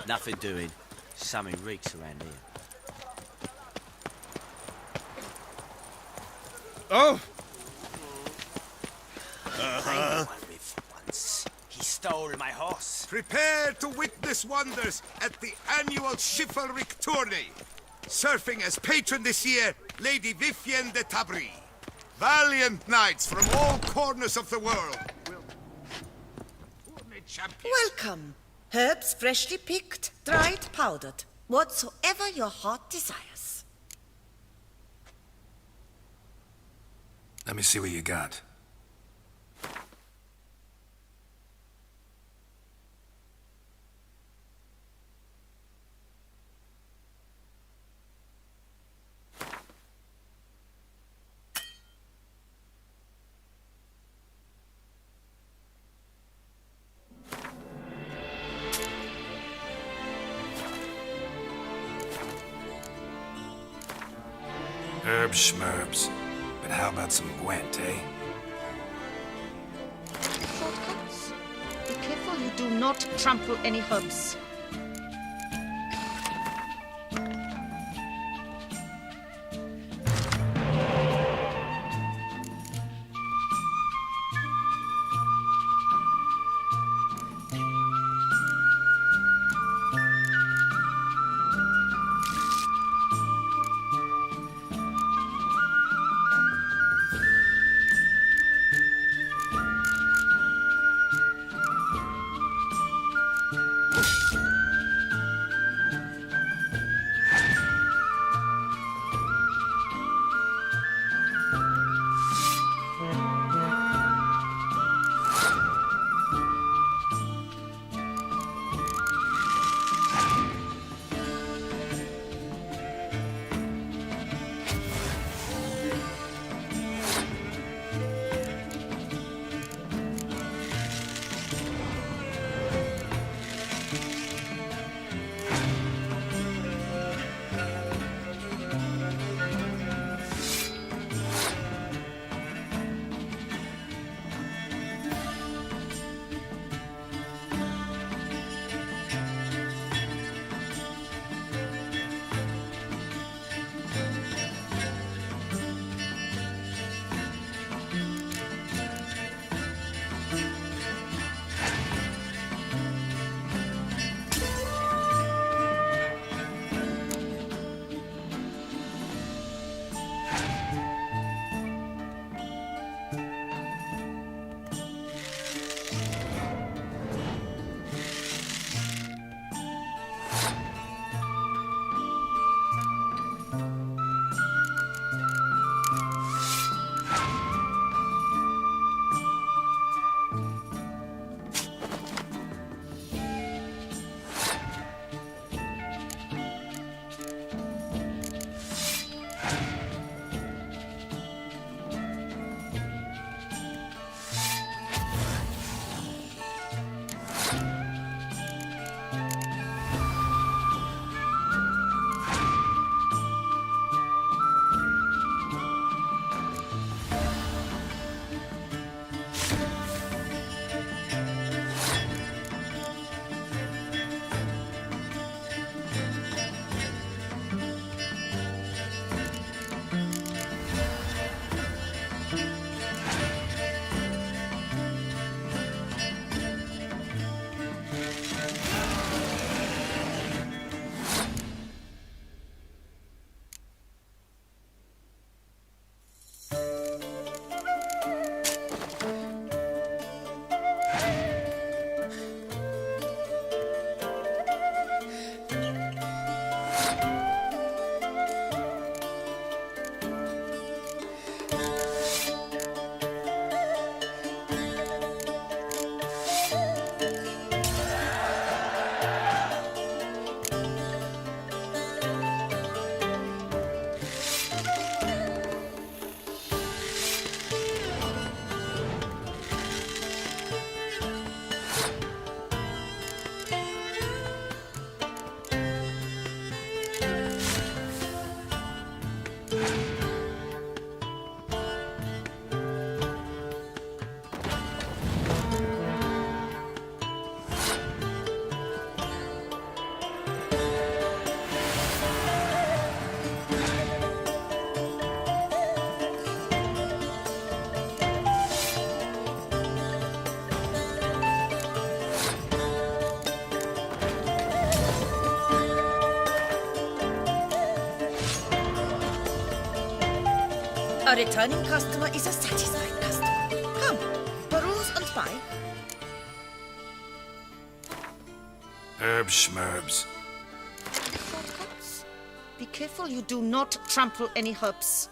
Nothing doing. Something reeks around here. Oh! I know one with once. He stole my horse. Prepare to witness wonders at the annual chivalric tourney. Surfing as patron this year, Lady Vivienne de Tabry. Valiant knights from all corners of the world will tourney champion. Welcome. Herbs freshly picked, dried, powdered. Whatsoever your heart desires. Let me see what you got. Herbs schmerbs. But how about some Gwent, eh? Shortcuts? Be careful you do not trample any herbs. A returning customer is a satisfied customer. Come, peruse and buy. Herbs schmerbs. Shortcuts. Be careful you do not trample any herbs.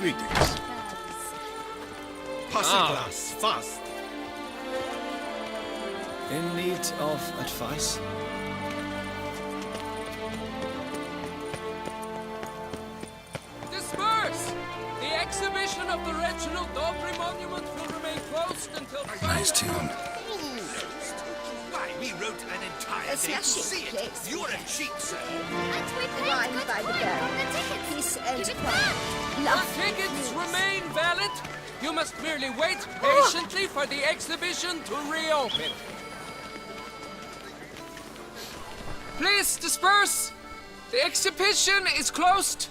Greetings. Pass a glass, fast. In need of advice? Disperse! The exhibition of the Reginald Dobry Monument will remain closed until... Nice tune. Why, we wrote an entire day to see it. You're a cheat, sir. And we paid good by the tickets. Please, Your tickets remain valid. You must merely wait patiently for the exhibition to reopen. Please disperse. The exhibition is closed.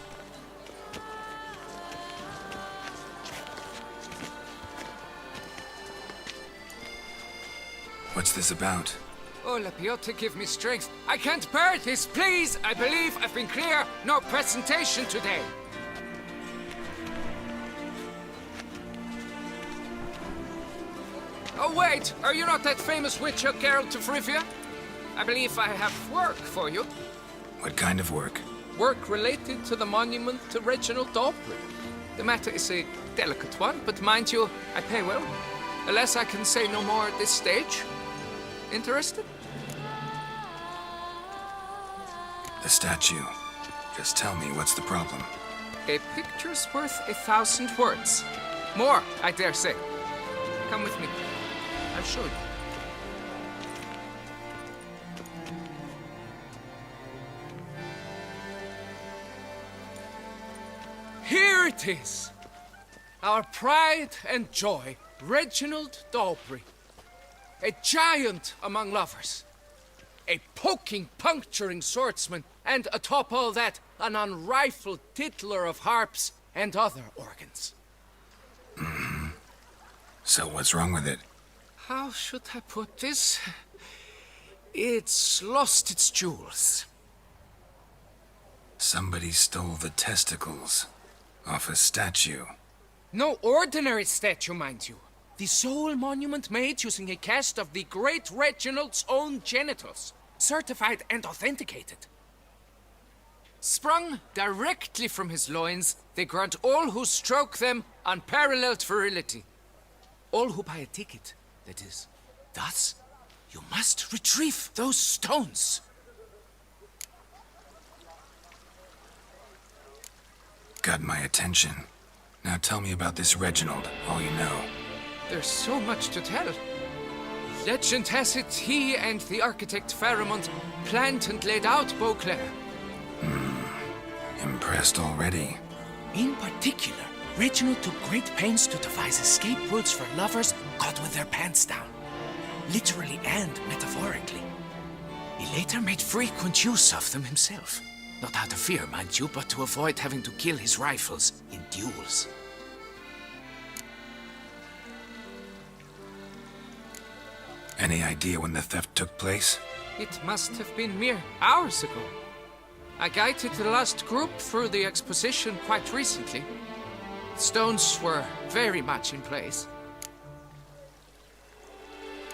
What's this about? Oh, Lapiota, give me strength. I can't bear this, please. I believe I've been clear. No presentation today. Oh, wait. Are you not that famous witch, Geralt of Rivia? I believe I have work for you. What kind of work? Work related to the monument to Reginald Dobry. The matter is a delicate one, but mind you, I pay well. Alas, I can say no more at this stage. Interested? The statue. Just tell me, what's the problem? A picture's worth 1,000 words. More, I dare say. Come with me. I'll show you. Here it is. Our pride and joy, Reginald Dobry. A giant among lovers. A poking, puncturing swordsman, and atop all that, an unrifled tittler of harps and other organs. So what's wrong with it? How should I put this? It's lost its jewels. Somebody stole the testicles off a statue. No ordinary statue, mind you. The sole monument made using a cast of the great Reginald's own genitals, certified and authenticated. Sprung directly from his loins, they grant all who stroke them unparalleled virility. All who buy a ticket, that is. Thus, you must retrieve those stones. Got my attention. Now tell me about this Reginald, all you know. There's so much to tell. Legend has it he and the architect Faramond planned and laid out Beauclair. Impressed already. In particular, Reginald took great pains to devise escape routes for lovers caught with their pants down. Literally and metaphorically. He later made frequent use of them himself. Not out of fear, mind you, but to avoid having to kill his rifles in duels. Any idea when the theft took place? It must have been mere hours ago. I guided the last group through the exposition quite recently. Stones were very much in place.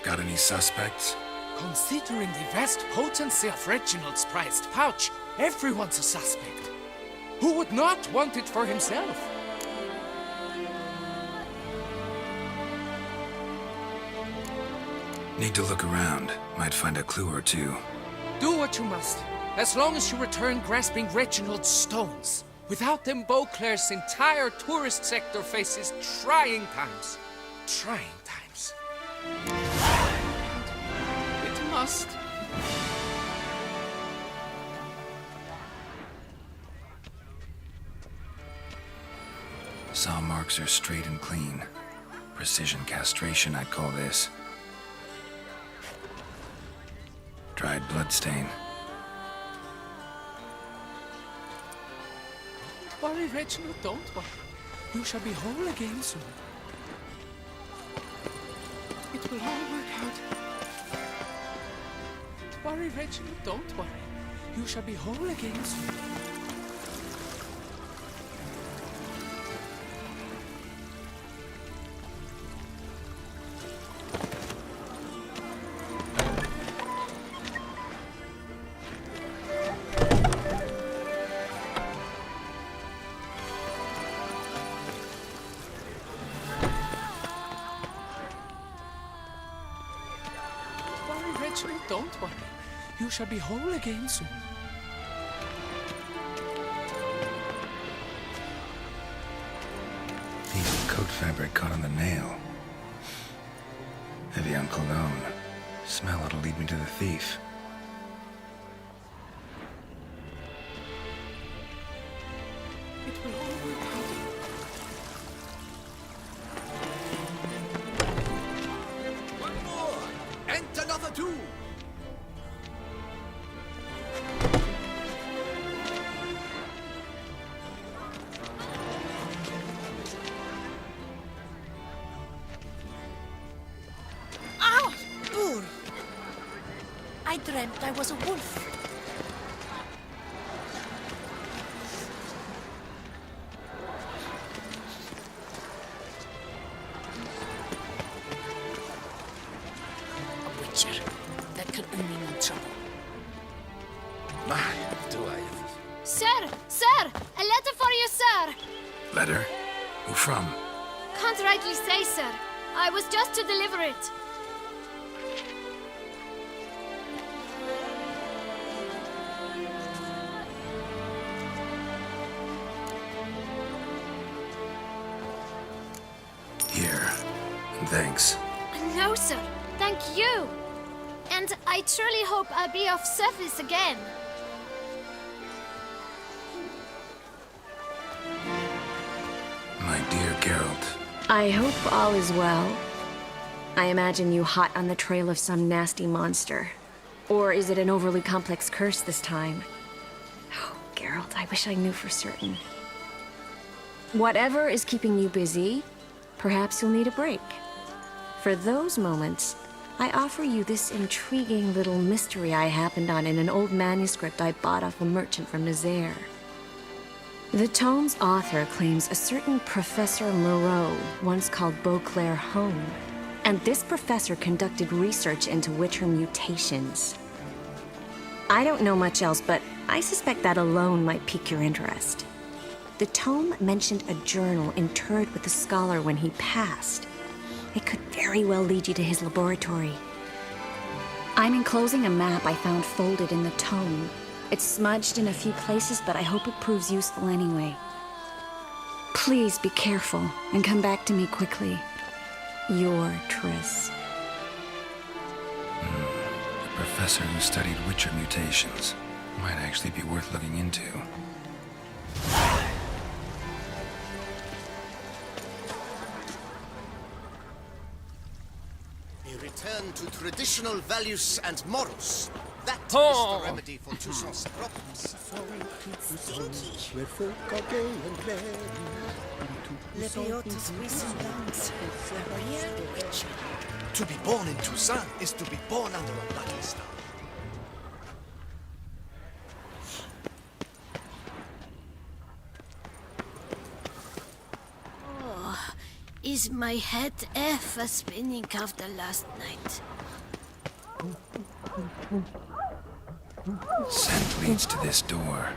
Got any suspects? Considering the vast potency of Reginald's prized pouch, everyone's a suspect. Who would not want it for himself? Need to look around. Might find a clue or two. Do what you must, as long as you return grasping Reginald's stones. Without them, Beauclair's entire tourist sector faces trying times. Trying times. It must. Saw marks are straight and clean. Precision castration, I'd call this. Dried bloodstain. Don't worry, Reginald, don't worry. You shall be whole again soon. It will all work out. Don't worry, Reginald, don't worry. You shall be whole again soon. Reginald, don't worry. You shall be whole again soon. Piece of coat fabric caught on the nail. Evian cologne. Smell it'll lead me to the thief. It will all work out. One more, and another two. I dreamt I was a wolf. A witcher. That could only mean trouble. My, do I? Sir! Sir! A letter for you, sir! Letter? Who from? Can't rightly say, sir. I was just to deliver it. Here. And thanks. No, sir. Thank you. And I truly hope I'll be of service again. My dear Geralt. I hope all is well. I imagine you hot on the trail of some nasty monster. Or is it an overly complex curse this time? Oh, Geralt, I wish I knew for certain. Whatever is keeping you busy, perhaps you'll need a break. For those moments, I offer you this intriguing little mystery I happened on in an old manuscript I bought off a merchant from Nazaire. The tome's author claims a certain Professor Moreau once called Beauclair home, and this professor conducted research into Witcher mutations. I don't know much else, but I suspect that alone might pique your interest. The tome mentioned a journal interred with the scholar when he passed. It could very well lead you to his laboratory. I'm enclosing a map I found folded in the tome. It's smudged in a few places, but I hope it proves useful anyway. Please be careful and come back to me quickly. Your Triss. A professor who studied Witcher mutations. Might actually be worth looking into. A return to traditional values and morals. That is Oh. the remedy for Tuson's problems. Where folk are gay and merry. Lebiota's recent lands. Here, Witcher. To be born in Toussaint is to be born under a bloody star. Is my head ever spinning after last night? Scent leads to this door.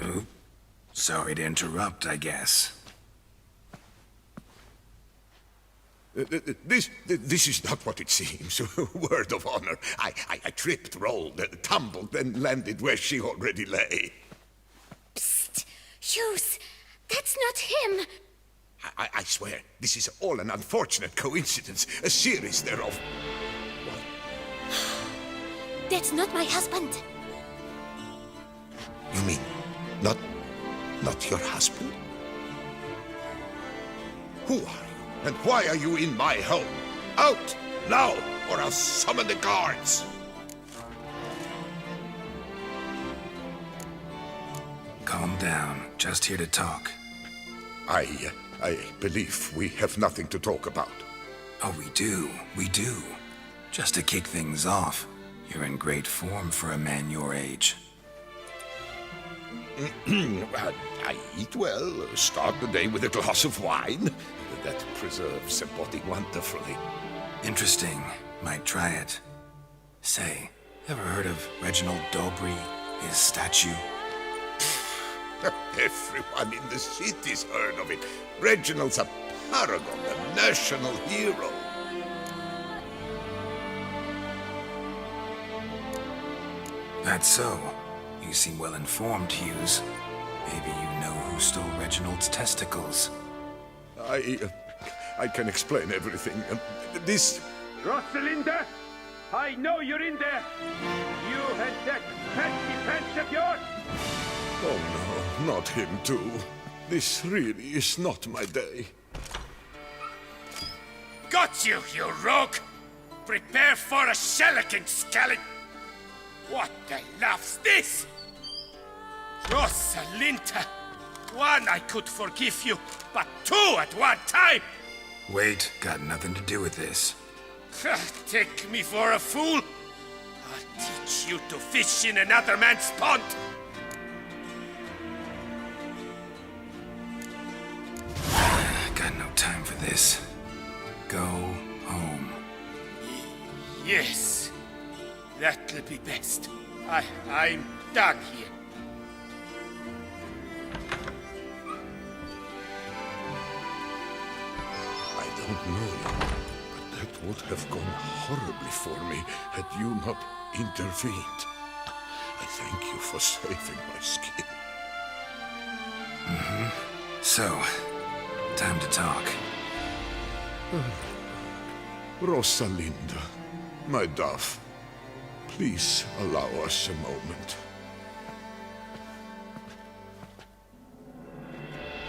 Oop. Sorry to interrupt, I guess. This is not what it seems. Word of honor. I tripped, rolled, tumbled, and landed where she already lay. Psst! Hughes! That's not him! I swear, this is all an unfortunate coincidence, a series thereof. That's not my husband! You mean, not your husband? Who are you, and why are you in my home? Out, now, or I'll summon the guards! Calm down. Just here to talk. I believe we have nothing to talk about. Oh, we do. We do. Just to kick things off, you're in great form for a man your age. I eat well, start the day with a glass of wine. That preserves a body wonderfully. Interesting. Might try it. Say, ever heard of Reginald Dobry, his statue? Everyone in the city's heard of it. Reginald's a paragon, a national hero. That's so. You seem well informed, Hughes. Maybe you know who stole Reginald's testicles. I can explain everything. This... Rosalinda, I know you're in there. You and that fancy pants of yours. Oh no, not him too. This really is not my day. Got you, you rogue! Prepare for a shellacking, scallop! What the laugh's this? Rosalinda! One I could forgive you, but two at one time! Wait, got nothing to do with this. Take me for a fool? I'll teach you to fish in another man's pond! Got no time for this. Go home. Yes, that'll be best. I'm done here. I don't know you, but that would have gone horribly for me had you not intervened. I thank you for saving my skin. So, time to talk. Rosalinda, my dove, please allow us a moment.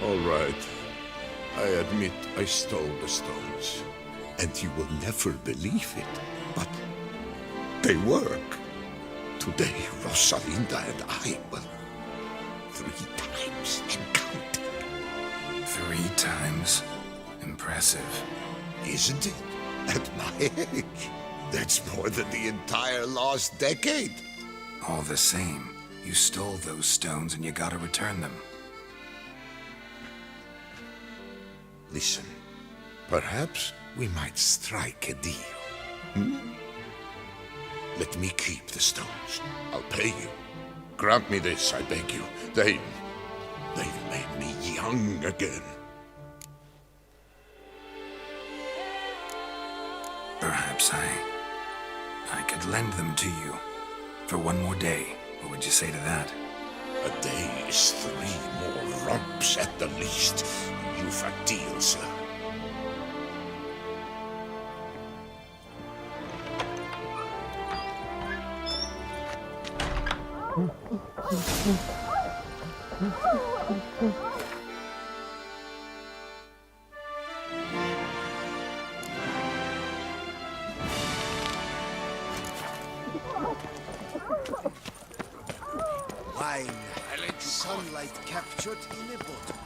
All right. I admit I stole the stones. And you will never believe it, but they work. Today, Rosalinda and I will 3 times and counting. 3 times? Impressive. Isn't it? At my age. That's more than the entire last decade. All the same, you stole those stones and you gotta return them. Listen, perhaps we might strike a deal. Let me keep the stones. I'll pay you. Grant me this, I beg you. They've made me young again. Perhaps I could lend them to you for 1 more day. What would you say to that? A day is 3 more romps at the least. You've a deal, sir. Wine, sunlight captured in a bottle.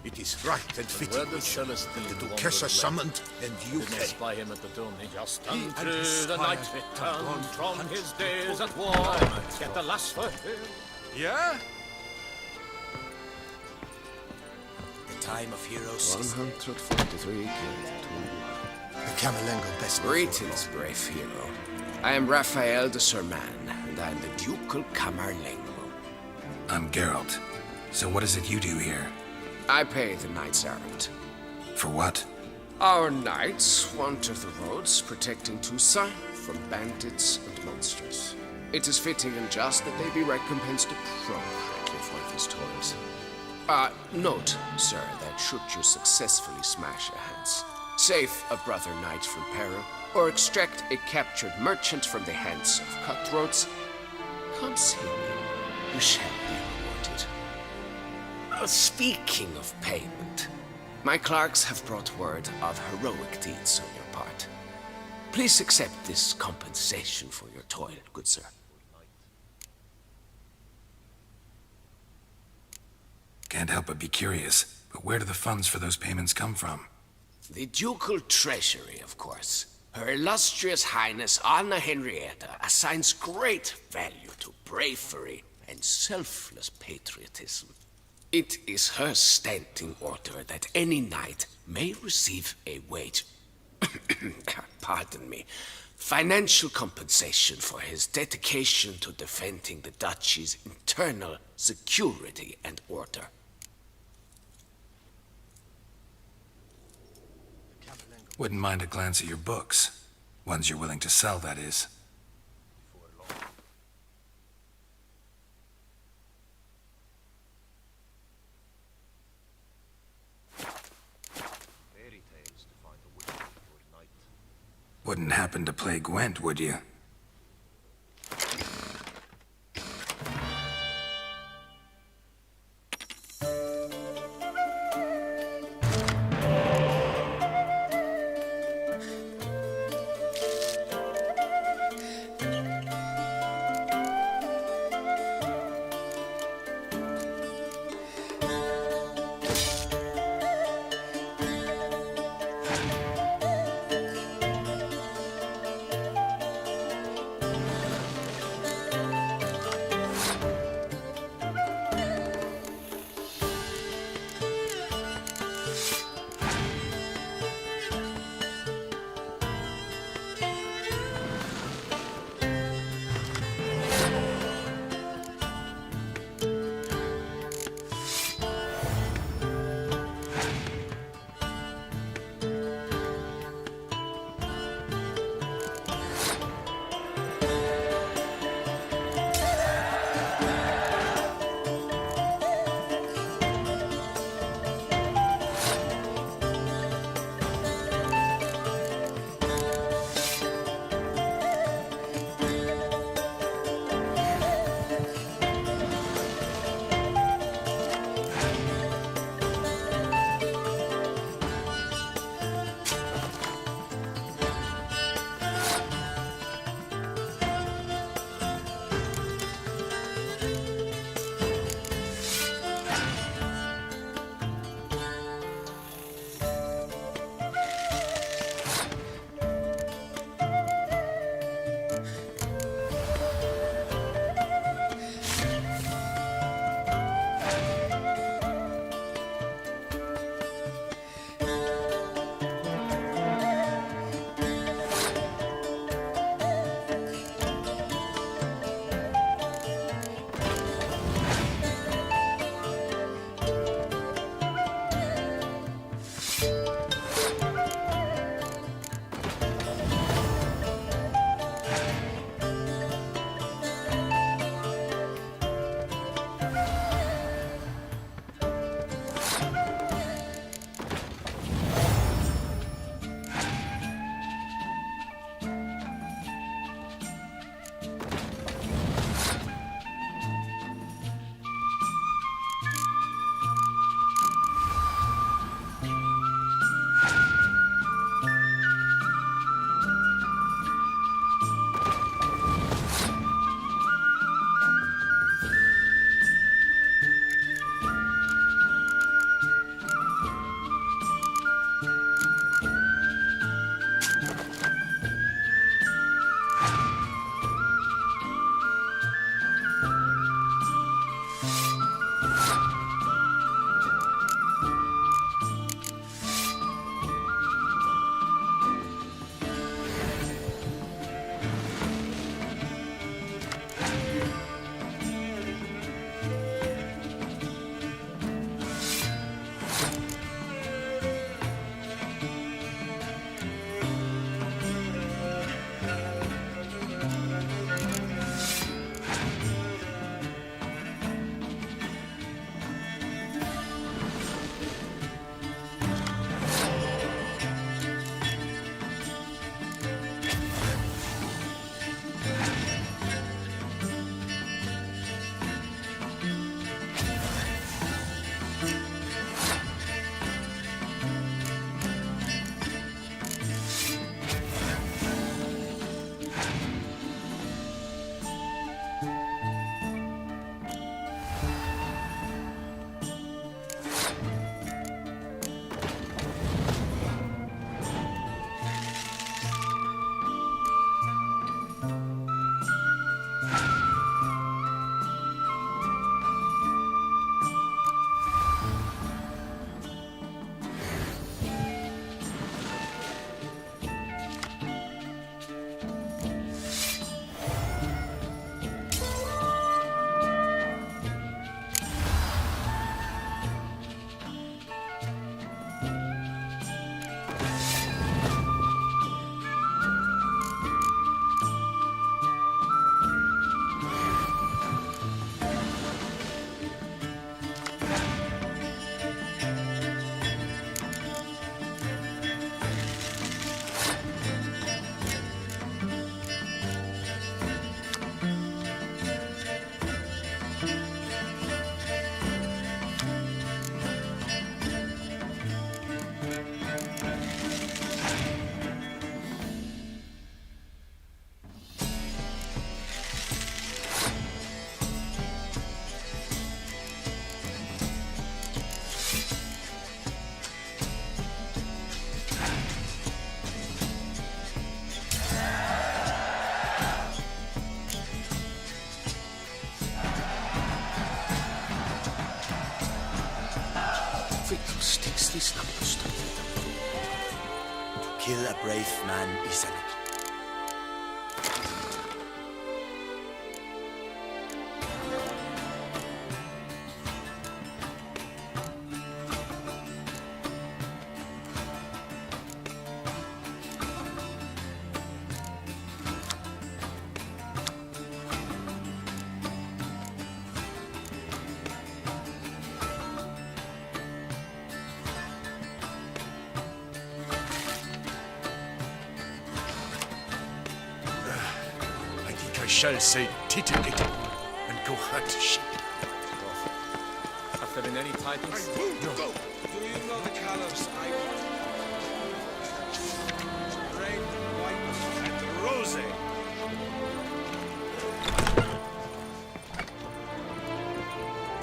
It is right and fitting. The Duchessa summoned, and you came. Spy him at the tourney. Just He and his the squire night have gone returned to from hunt his for days at gold. war. Get the last for him. Yeah? The time of heroes. 143 killed. The Camerlengo best. Greetings, brave hero. I am Raphael de Serman, and I am the Ducal Camerlengo. I'm Geralt. So what is it you do here? I pay the knights errant. For what? Our knights wander the roads, protecting Toussaint from bandits and monsters. It is fitting and just that they be recompensed appropriately for these toils. Note, sir, that should you successfully smash a hands, save a brother knight from peril, or extract a captured merchant from the hands of cutthroats, come see me. You shall be rewarded. Speaking of payment, my clerks have brought word of heroic deeds on your part. Please accept this compensation for your toil, good sir. Can't help but be curious, but where do the funds for those payments come from? The ducal treasury, of course. Her illustrious highness Anna Henrietta assigns great value to bravery and selfless patriotism. It is her standing order that any knight may receive a wage. Pardon me. Financial compensation for his dedication to defending the duchy's internal security and order. Wouldn't mind a glance at your books. Ones you're willing to sell, that is. Wouldn't happen to play Gwent, would you? kill a brave man, isn't it? I shall say titillating and go hunt sheep. Have there been any tidings? No. Do you know the Caliph's icon? Red, white, and rose.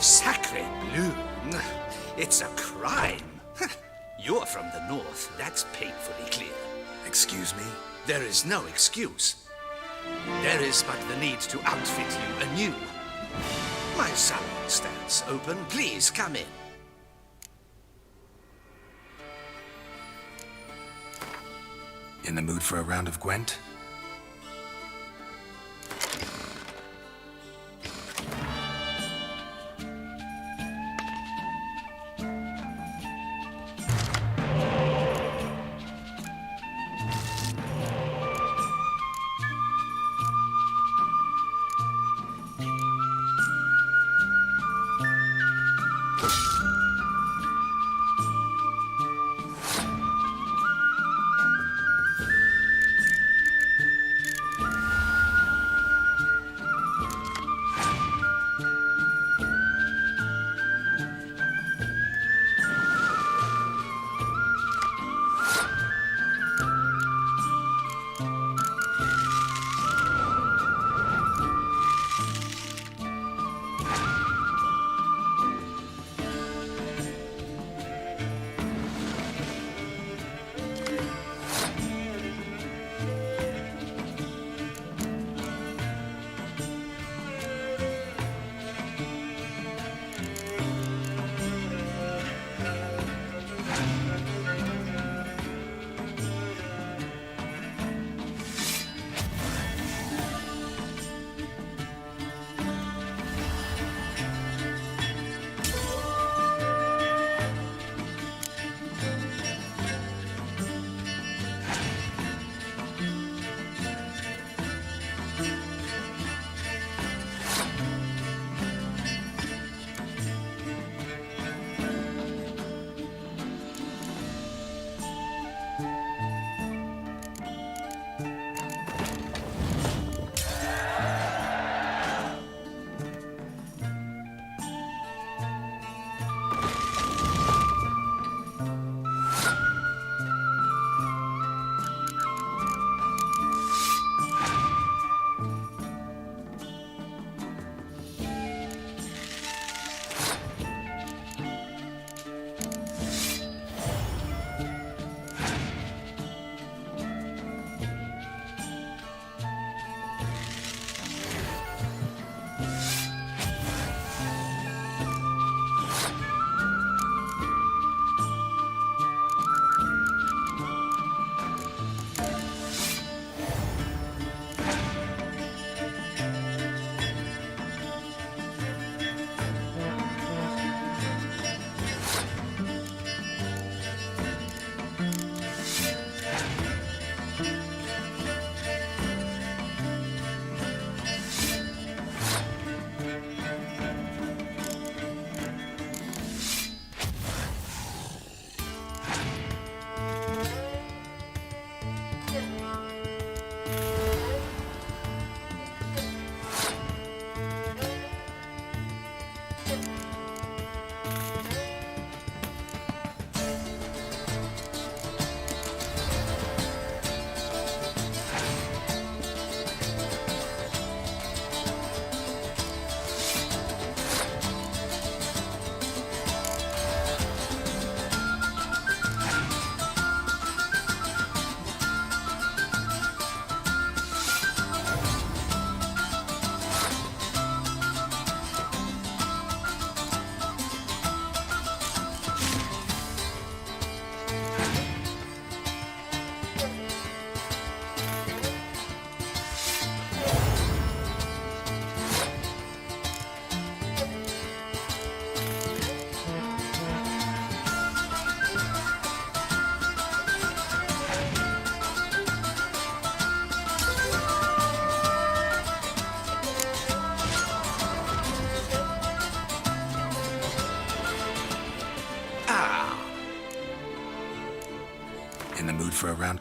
Sacre bleu! It's a crime. You're from the north. That's painfully clear. Excuse me? There is no excuse. There is but the need to outfit you anew. My salon stands open. Please come in. In the mood for a round of Gwent? In the mood for a round?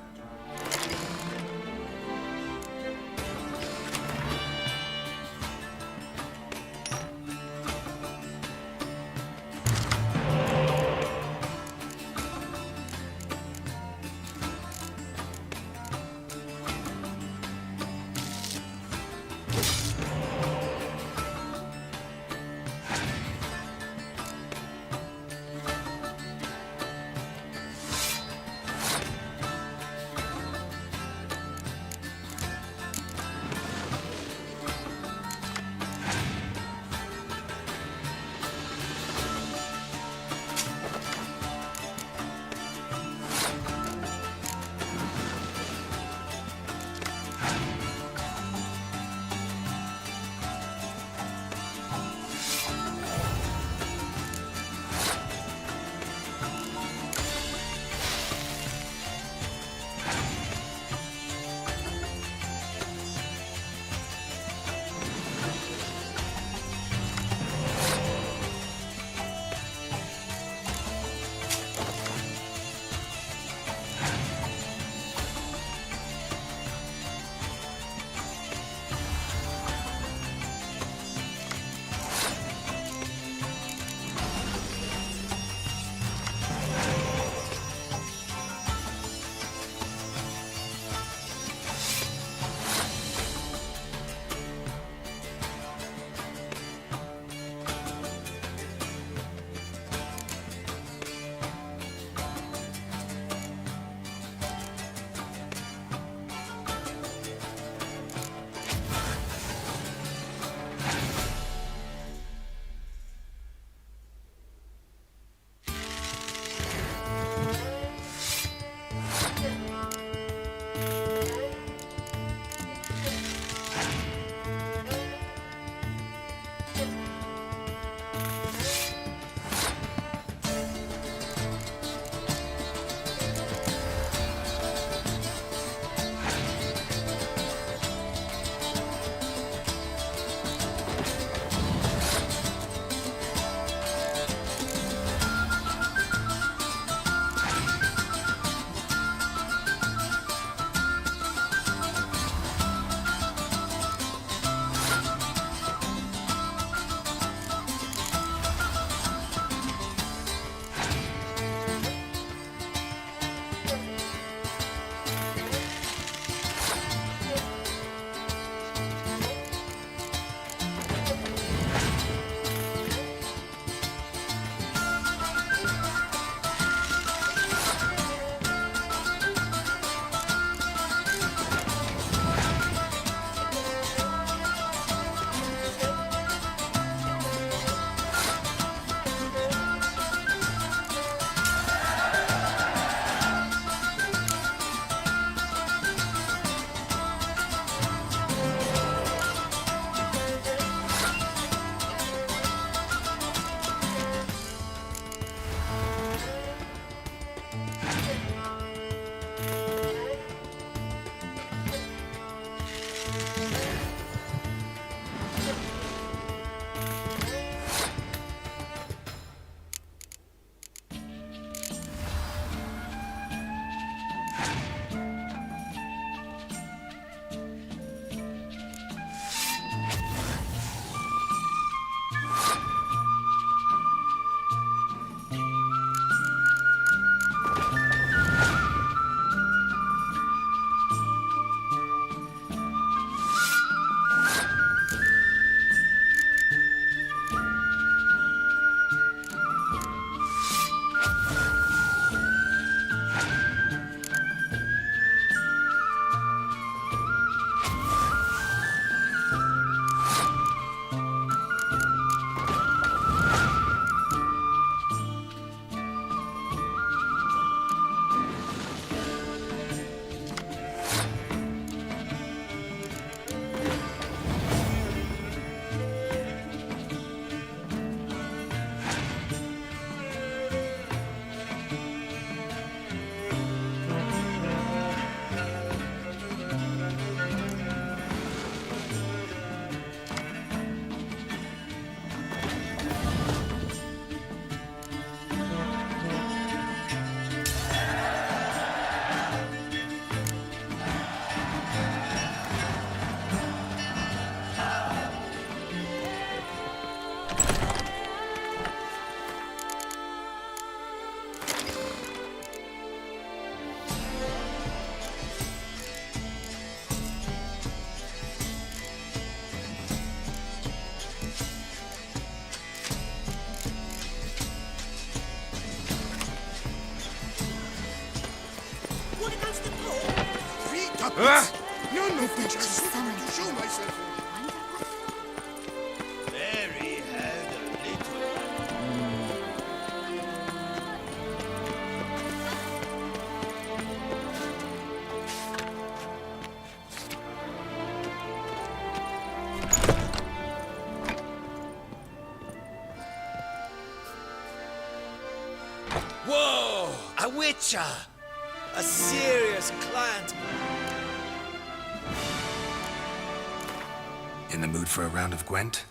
tuppence. You're no future suitor to show myself. Mary had a little. Whoa! A witcher! A serious client. In the mood for a round of Gwent?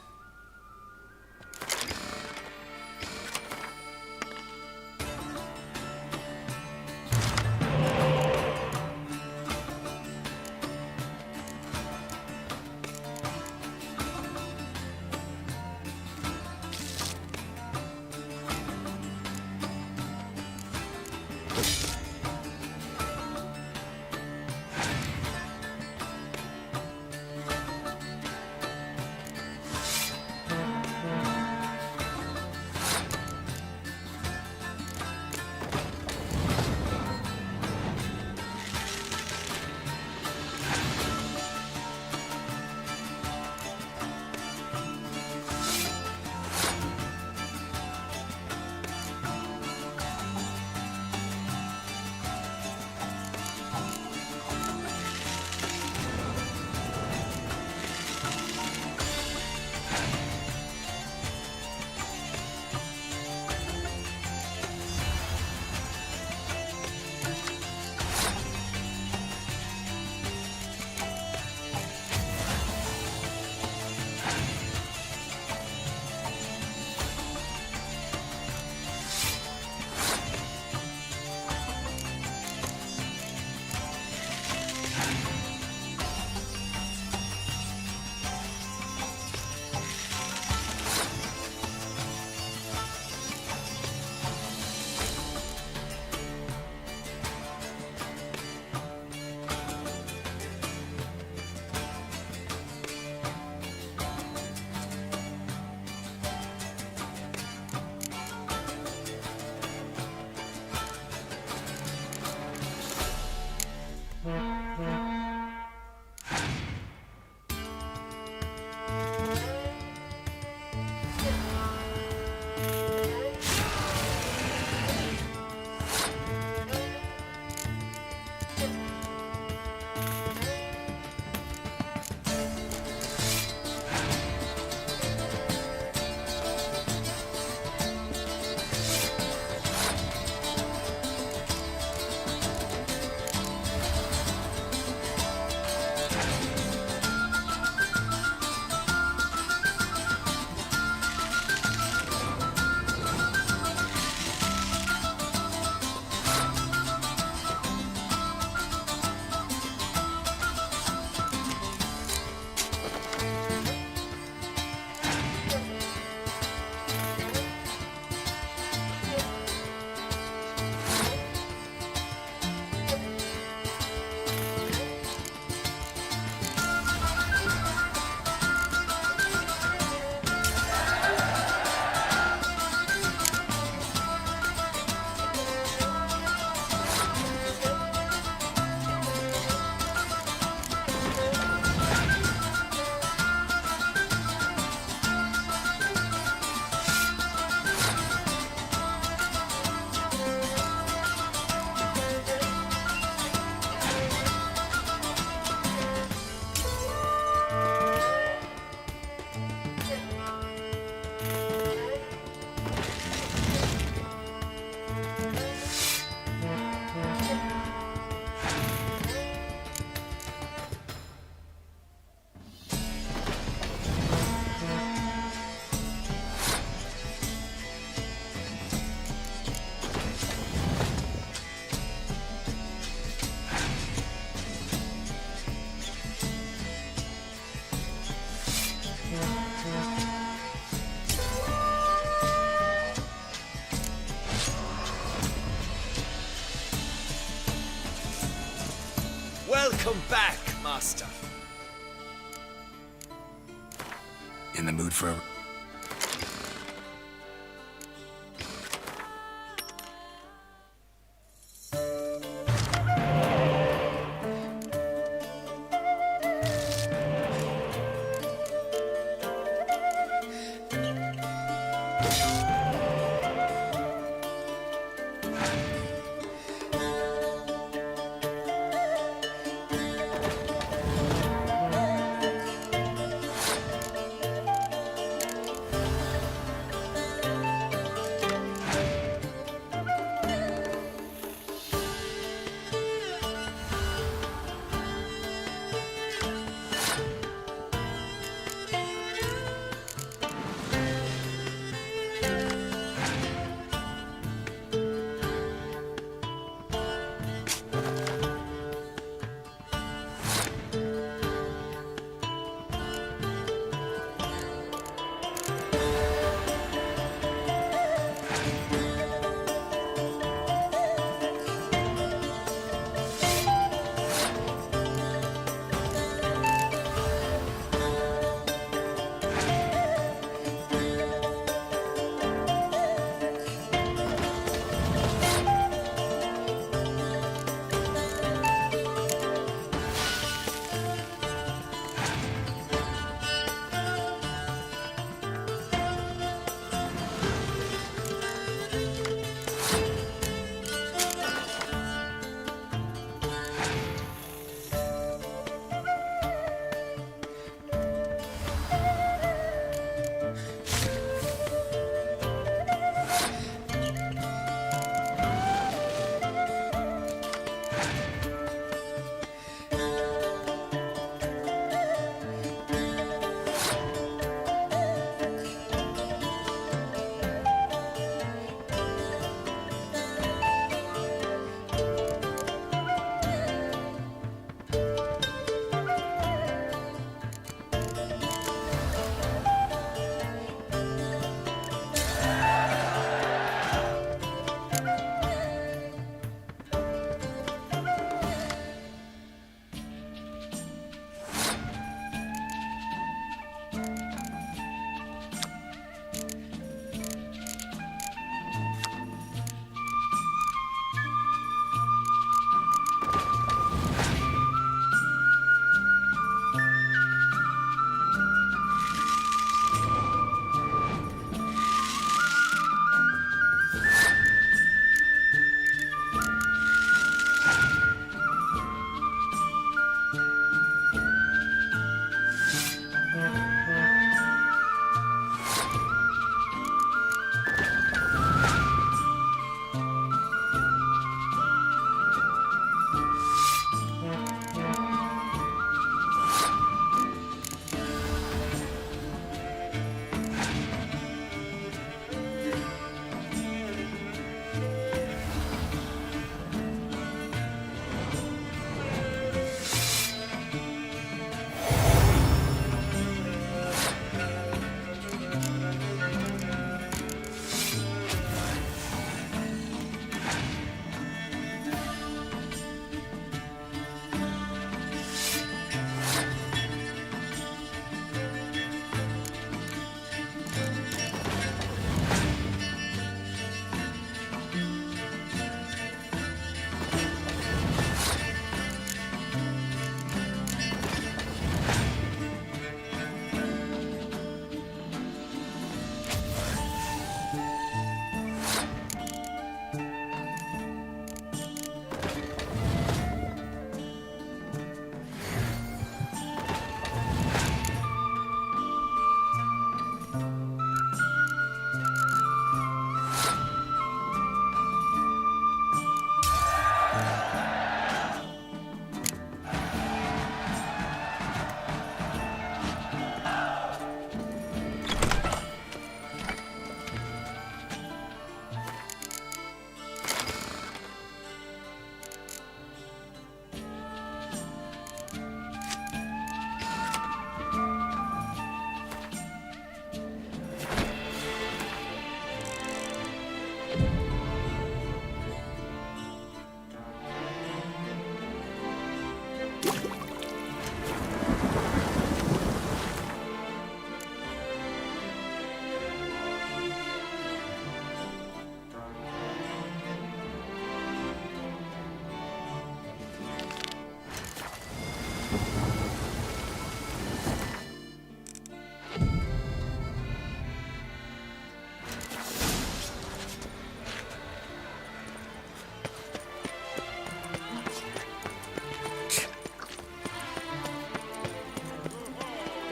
Welcome back, Master. In the mood for a...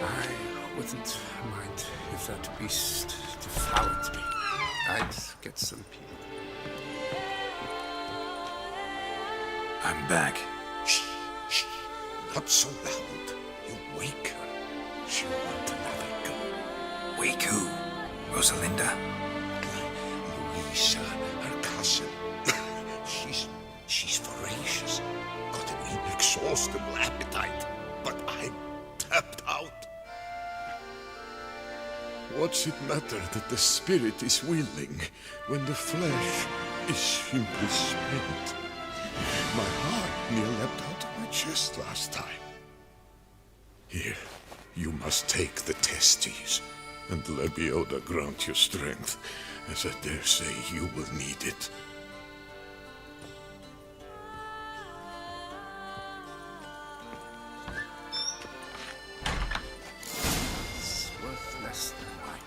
I wouldn't mind if that beast devoured me. I'd get some peace. I'm back. Shh, shh. Not so loud. You wake her. She'll want another go. Wake who? Rosalinda? Louisa, her cousin. She's voracious. Got an inexhaustible appetite. But I'm tapped out. What's it matter that the spirit is willing when the flesh is simply spent? My heart near leapt out of my chest last time. Here, you must take the testes, and Lebioda grant you strength, as I dare say you will need it. It's worth less than wine.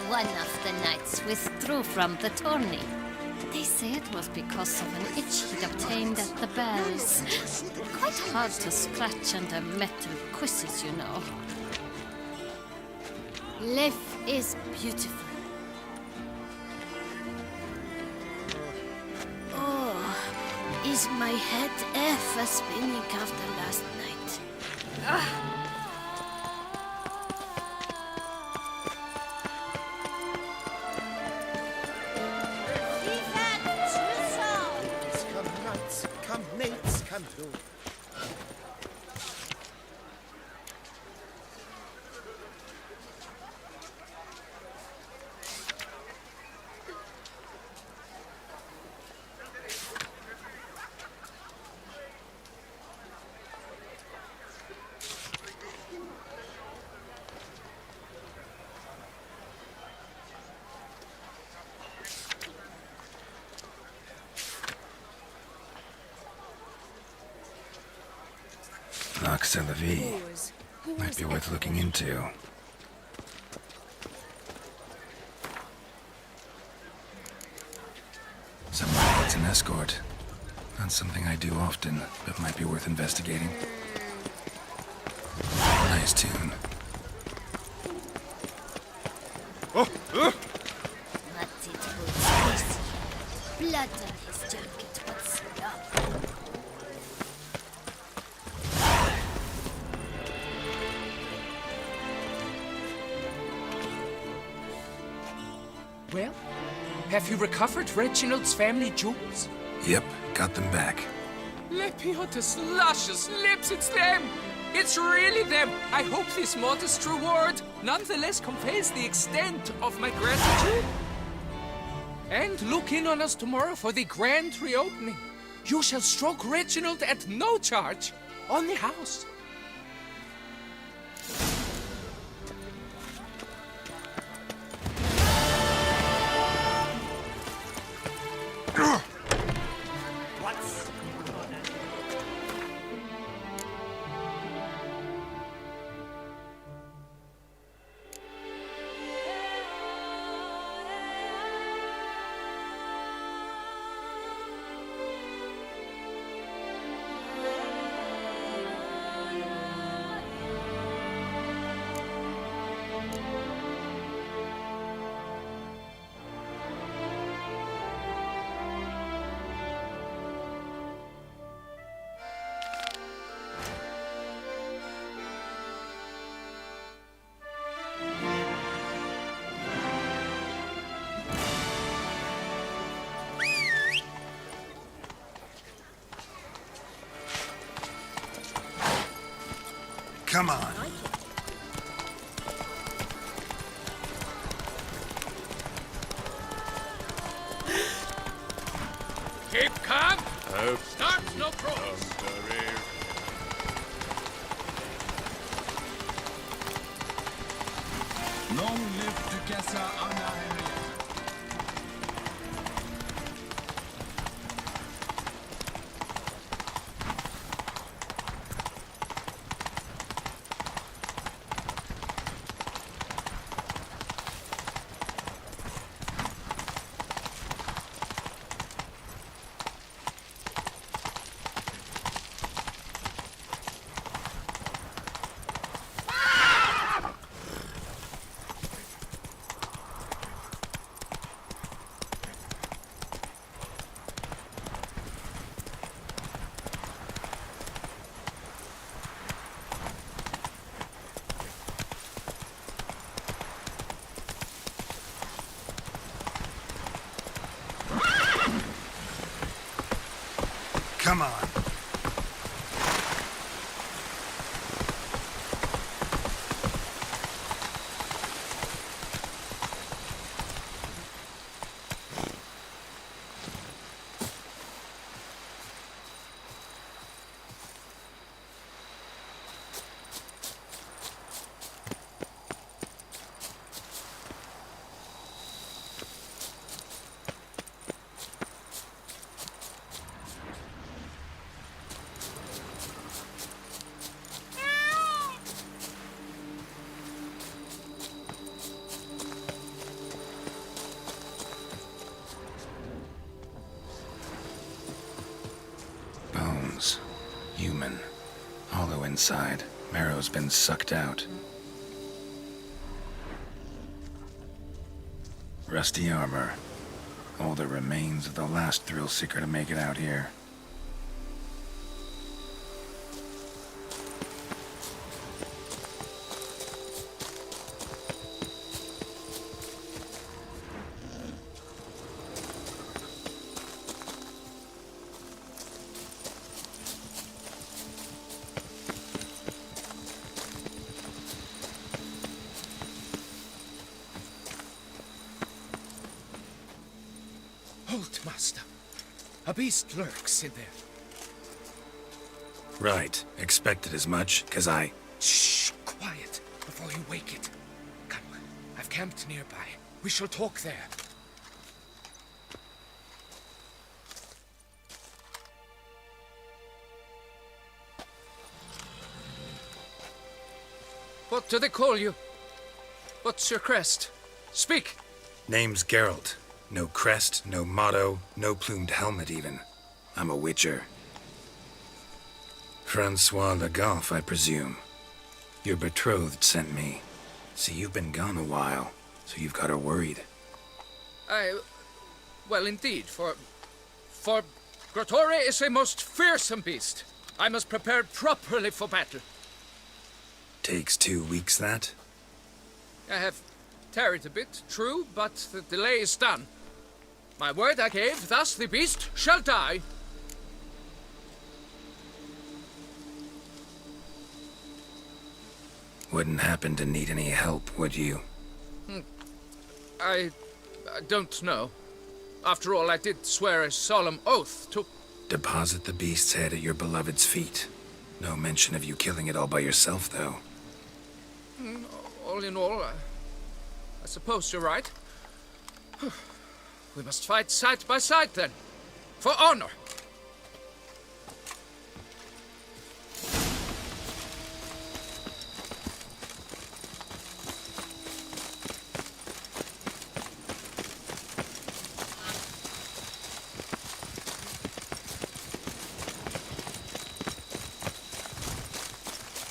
One of the knights withdrew from the tourney. They say it was because of an itch he'd obtained at the bells. Quite hard to scratch under metal quizzes, you know. Leif is beautiful. Oh, is my head ever spinning after last night? Ah. Come knights, come mates, come through. Nox de la Vie. Might be worth looking into. Someone needs an escort. Not something I do often, but might be worth investigating. Nice tune. What it was easy. Blood on his jacket, but slow. Well, have you recovered Reginald's family jewels? Yep, got them back. Lepioda's luscious lips, it's them! It's really them! I hope this modest reward nonetheless conveys the extent of my gratitude. And look in on us tomorrow for the grand reopening. You shall stroke Reginald at no charge on the house. Come on. Keep calm. Start no pros. Long live Duchessa Anna Henrietta. Come on. Human. Hollow inside. Marrow's been sucked out. Rusty armor. All the remains of the last thrill seeker to make it out here. Halt, Master. A beast lurks in there. Right. Expected as much, 'cause I... Shh! Quiet, before you wake it. Come, I've camped nearby. We shall talk there. What do they call you? What's your crest? Speak! Name's Geralt. No crest, no motto, no plumed helmet even. I'm a witcher. Francois Le Goff, I presume. Your betrothed sent me. See, you've been gone a while, so you've got her worried. Well, indeed, for Grotore is a most fearsome beast. I must prepare properly for battle. Takes 2 weeks, that? I have tarried a bit, true, but the delay is done. My word I gave, thus the beast shall die. Wouldn't happen to need any help, would you? I don't know. After all, I did swear a solemn oath to... Deposit the beast's head at your beloved's feet. No mention of you killing it all by yourself, though. All in all, I suppose you're right. We must fight side by side, then. For honor.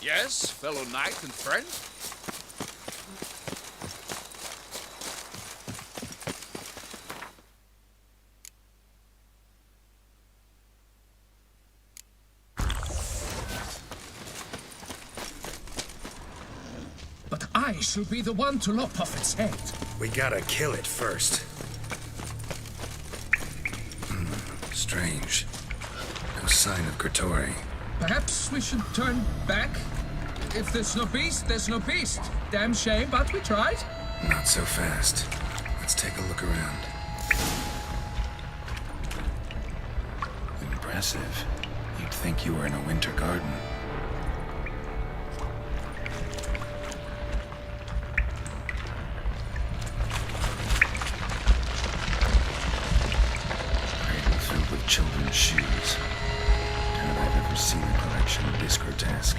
Yes, fellow knight and friend? But I shall be the one to lop off its head. We gotta kill it first. Strange. No sign of Grotore. Perhaps we should turn back? If there's no beast, there's no beast. Damn shame, but we tried. Not so fast. Let's take a look around. Impressive. You'd think you were in a winter garden. Cradle filled with children's shoes. Doubt I've ever seen a collection this grotesque.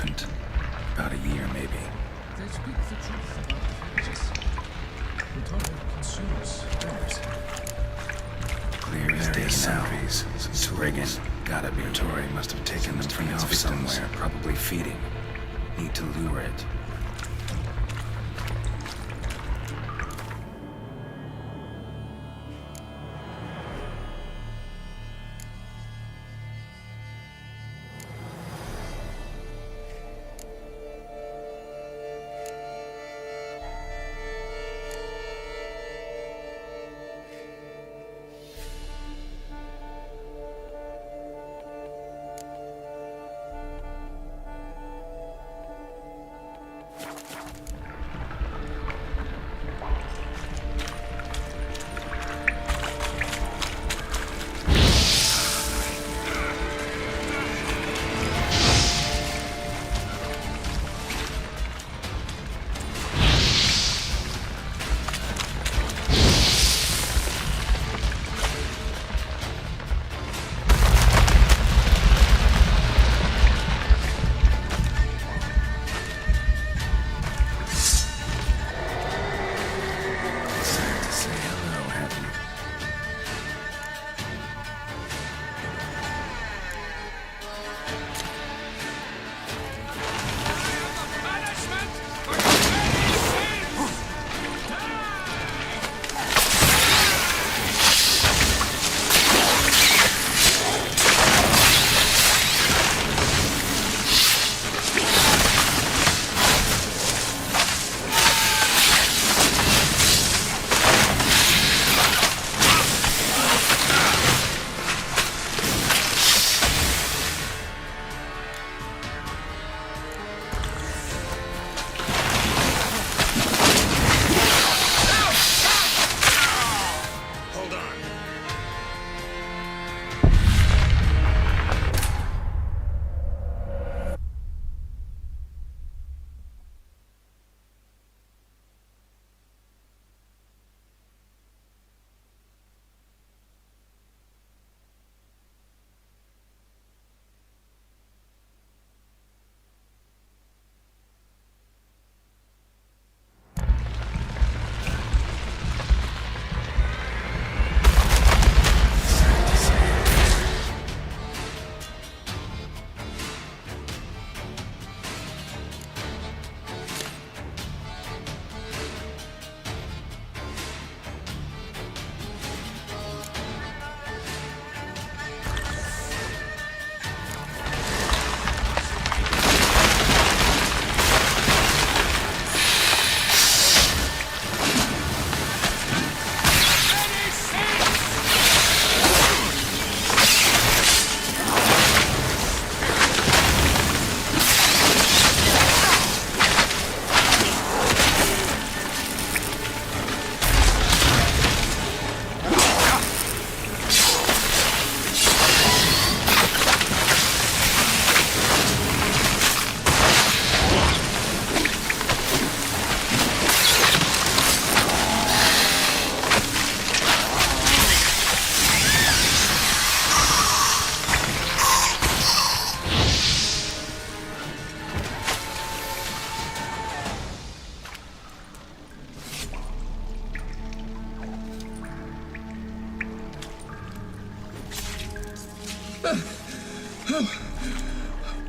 infant. About a year, maybe. They speak the truth about villages. Grottori consumes bears. Clear as day now. It's Regan. Gotta be. Grottori must have taken them from off somewhere, probably feeding. Need to lure it.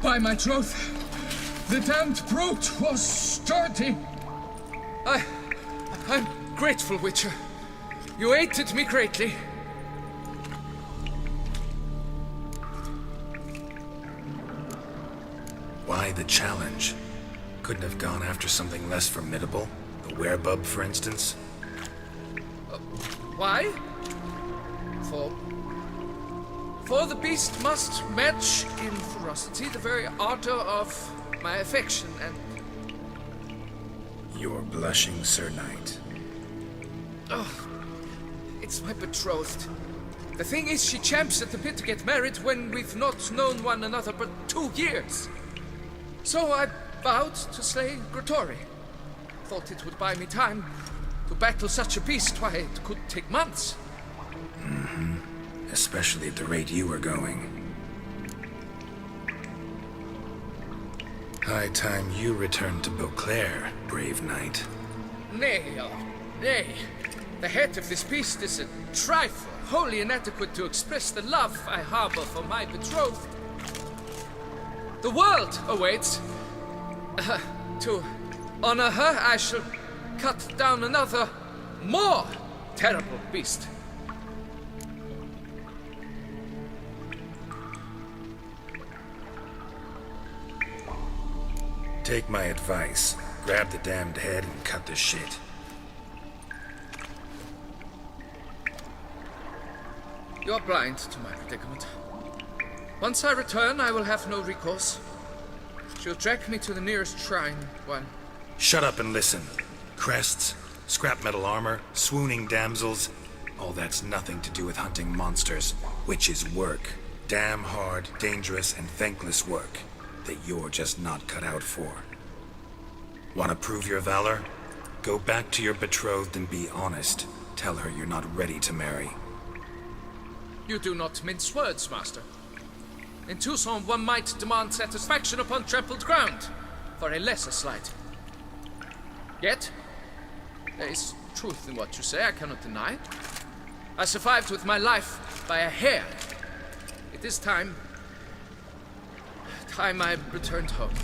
By my troth, the damned brute was sturdy. I'm grateful, Witcher. You aided me greatly. Why the challenge? Couldn't have gone after something less formidable? The werebub, for instance? Why? For the beast must match in ferocity the very ardor of my affection, and... You're blushing, Sir Knight. Oh, it's my betrothed. The thing is, she champs at the pit to get married when we've not known one another but 2 years. So I vowed to slay Grottori. Thought it would buy me time to battle such a beast. Why, it could take months. Mm-hmm. Especially at the rate you were going. High time you returned to Beauclair, brave knight. Nay, nay. The head of this beast is a trifle, wholly inadequate to express the love I harbor for my betrothed. The world awaits. To honor her, I shall cut down another, more terrible beast. Take my advice. Grab the damned head and cut the shit. You're blind to my predicament. Once I return, I will have no recourse. She'll track me to the nearest shrine while... Shut up and listen. Crests, scrap metal armor, swooning damsels. All that's nothing to do with hunting monsters, which is work. Damn hard, dangerous, and thankless work that you're just not cut out for. Want to prove your valor? Go back to your betrothed and be honest. Tell her you're not ready to marry. You do not mince words, master. In Tucson, one might demand satisfaction upon trampled ground for a lesser slight. Yet, there is truth in what you say, I cannot deny. I survived with my life by a hair. It is time I returned home.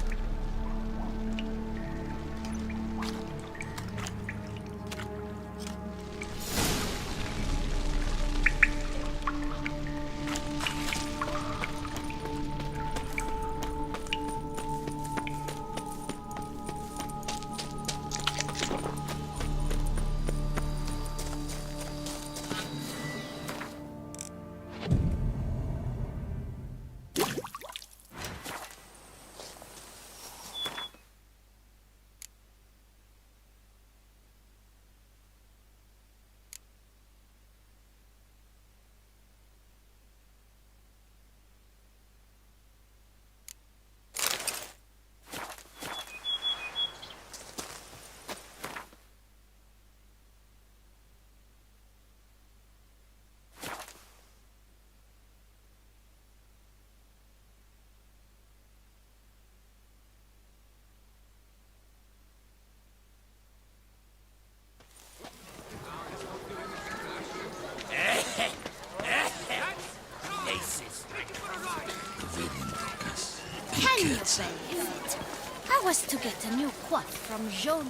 I was to get a new coif from Jean.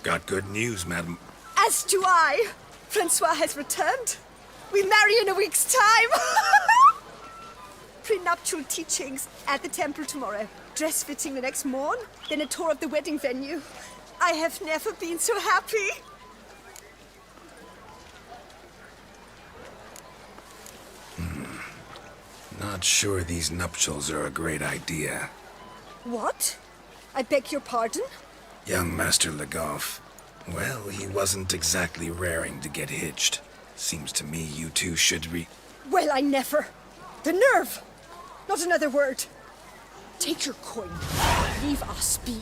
Got good news, madam. As do I. Francois has returned. We marry in a week's time. Prenuptial teachings at the temple tomorrow. Dress fitting the next morn. Then a tour of the wedding venue. I have never been so happy. Not sure these nuptials are a great idea. What? I beg your pardon? Young Master Legoff. Well, he wasn't exactly raring to get hitched. Seems to me you two should Well, I never. The nerve! Not another word. Take your coin. Leave us be.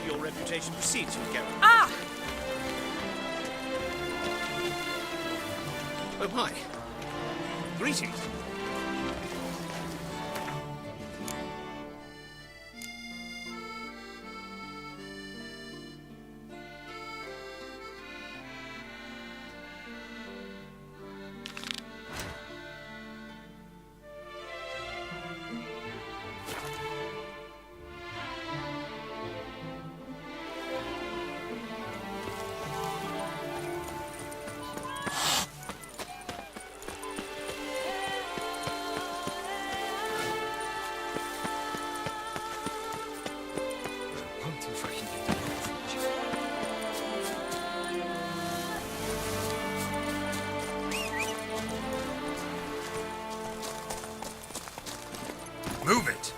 Your reputation precedes you, Garrett. Ah! Oh, hi. Greetings. Move it!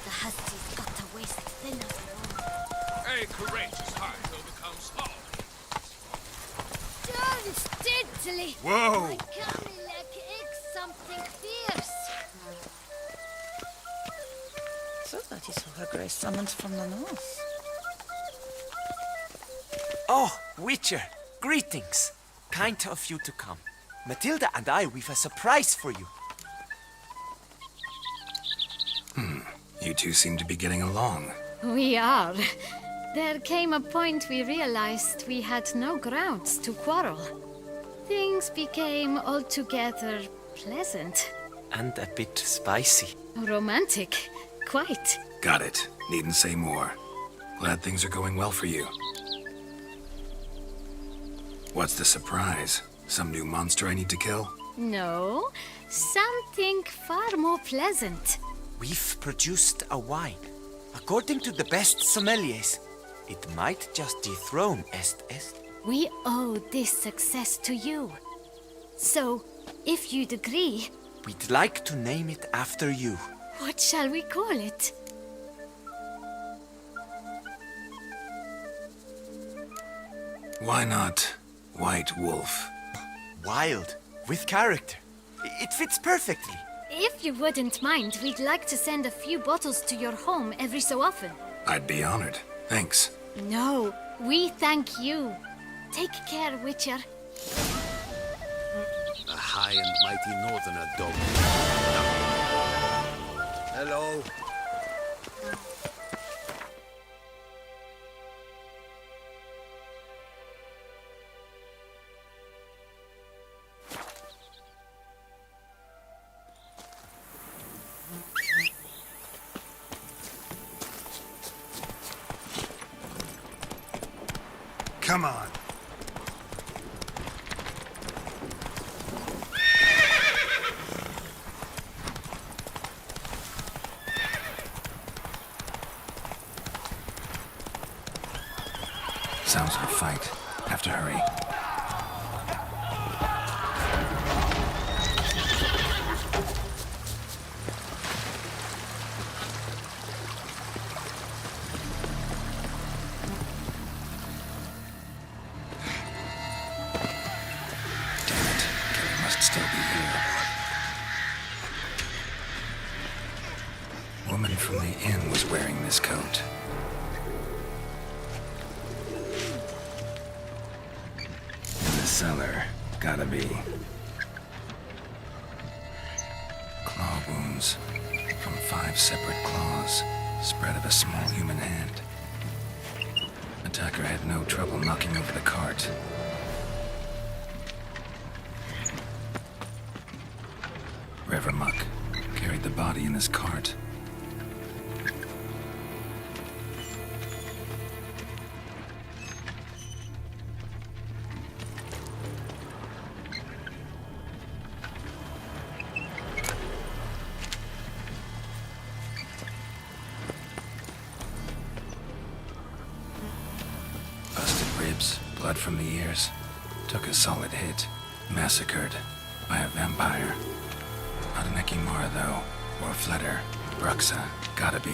The hussies got to waste thinner. a courageous heart overcomes all. Don't diddly! Whoa! My Camilek aches something fierce. So that is who her grace summoned from the north. Oh, Witcher, greetings. Kind of you to come. Matilda and I, we've a surprise for you. You two seem to be getting along. We are. There came a point we realized we had no grounds to quarrel. Things became altogether pleasant. And a bit spicy. Romantic. Quite. Got it. Needn't say more. Glad things are going well for you. What's the surprise? Some new monster I need to kill? No, something far more pleasant. We've produced a wine. According to the best sommeliers, it might just dethrone Est. We owe this success to you. So, if you'd agree... We'd like to name it after you. What shall we call it? Why not White Wolf? Wild, with character. It fits perfectly. If you wouldn't mind, we'd like to send a few bottles to your home every so often. I'd be honored. Thanks. No, we thank you. Take care, Witcher. A high and mighty northerner dog. Hello. Come on. Sounds like a fight. Have to hurry. Still be here. Woman from the inn was wearing this coat. In the cellar, gotta be. Claw wounds from 5 separate claws, spread of a small human hand. Attacker had no trouble knocking over the cart. Revermuck carried the body in his cart. Busted ribs, blood from the ears. Took a solid hit. Massacred by a vampire. Not an Ekimara, though, or Fletter. Bruxa, gotta be.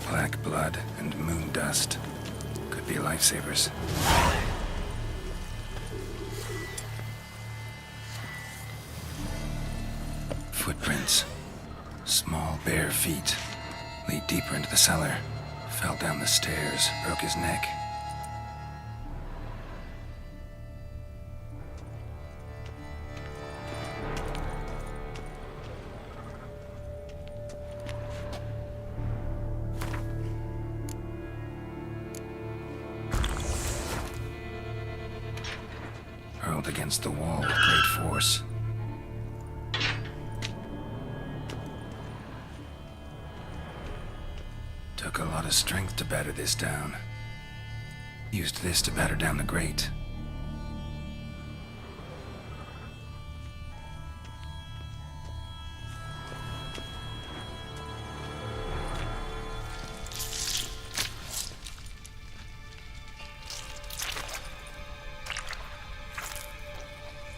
Black blood and moon dust. Could be lifesavers. Footprints. Small, bare feet. Lead deeper into the cellar. Fell down the stairs, broke his neck. Hurled against the wall with great force. Took a lot of strength to batter this down. Used this to batter down the grate.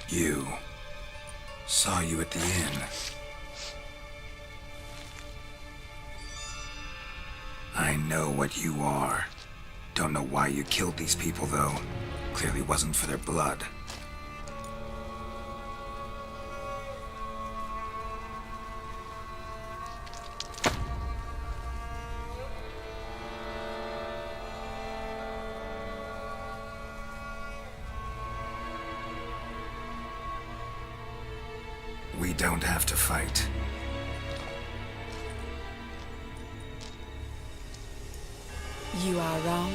You. Saw you at the inn. I know what you are. Don't know why you killed these people, though. Clearly wasn't for their blood. We don't have to fight. You are wrong.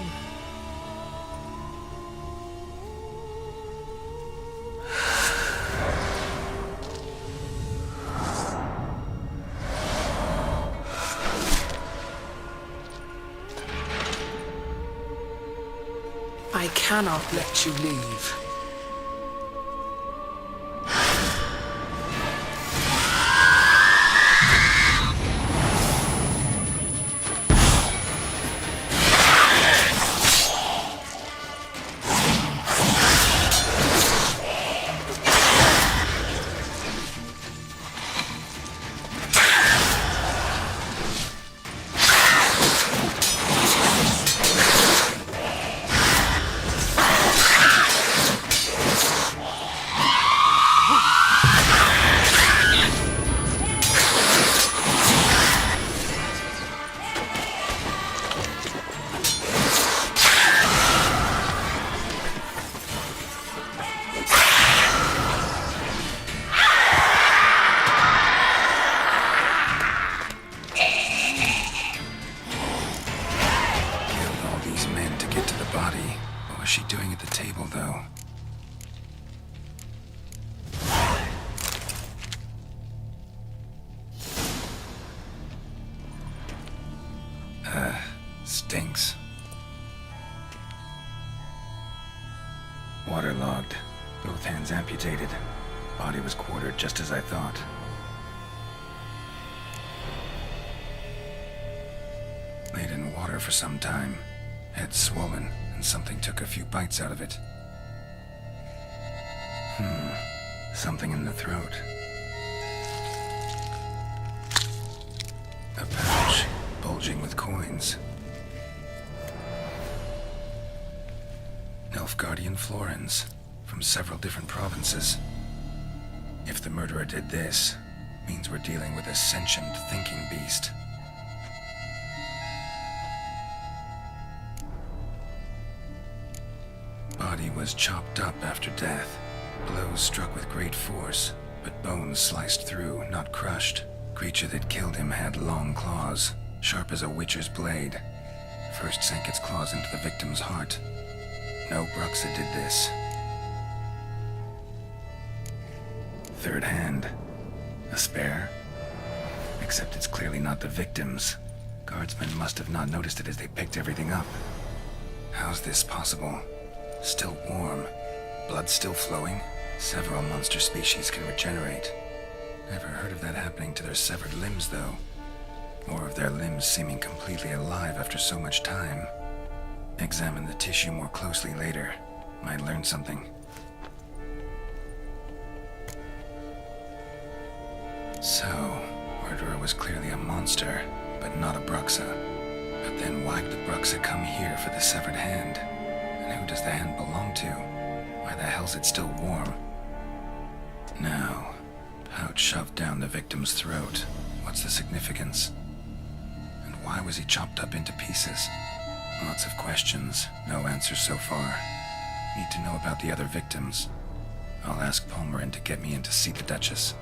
I cannot let you leave. Stinks. Waterlogged. Both hands amputated. Body was quartered just as I thought. Laid in water for some time. Head swollen, and something took a few bites out of it. Something in the throat. A pouch, bulging with coins. Nilfgaardian florins, from several different provinces. If the murderer did this, means we're dealing with a sentient thinking beast. Body was chopped up after death. Blows struck with great force, but bones sliced through, not crushed. Creature that killed him had long claws, sharp as a witcher's blade. First sank its claws into the victim's heart. No Bruxa did this. Third hand. A spare? Except it's clearly not the victim's. Guardsmen must have not noticed it as they picked everything up. How's this possible? Still warm. Blood still flowing? Several monster species can regenerate. Never heard of that happening to their severed limbs, though. Or of their limbs seeming completely alive after so much time. Examine the tissue more closely later. Might learn something. So, murderer was clearly a monster, but not a Bruxa. But then why would the Bruxa come here for the severed hand? And who does the hand belong to? Why the hell's it still warm? Now, pouch shoved down the victim's throat. What's the significance? And why was he chopped up into pieces? Lots of questions, no answers so far. Need to know about the other victims. I'll ask Palmerin to get me in to see the Duchess.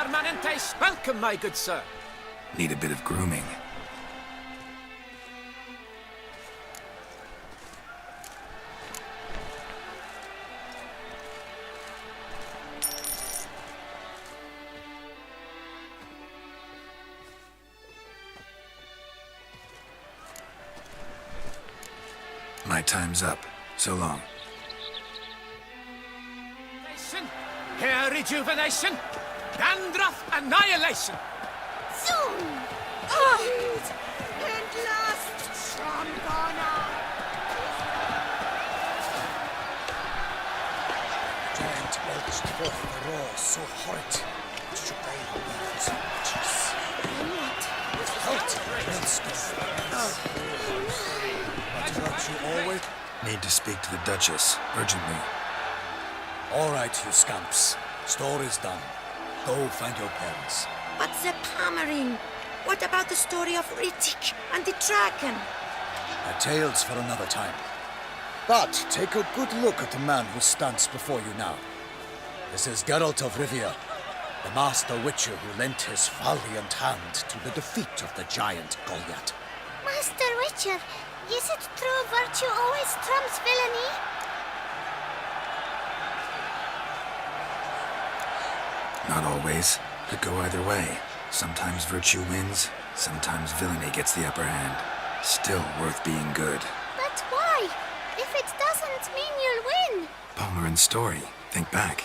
permanentes. Welcome, my good sir. Need a bit of grooming. My time's up. So long. Hair rejuvenation. Dandruff annihilation. Soon! Oh! And last, Shambhala! Giant belched forth the roar so horrid. It shook thy bones and cheeks. But don't you always... Need to speak to the Duchess, urgently. All right, you scamps. Story's done. Go find your parents. But the Palmering, what about the story of Riddick and the dragon? A tale's for another time. But take a good look at the man who stands before you now. This is Geralt of Rivia, the master witcher who lent his valiant hand to the defeat of the giant Goliath. Master Witcher, is it true virtue always trumps villainy? Not always. Could go either way. Sometimes virtue wins, sometimes villainy gets the upper hand. Still worth being good. But why? If it doesn't mean you'll win. Palmerin's story. Think back.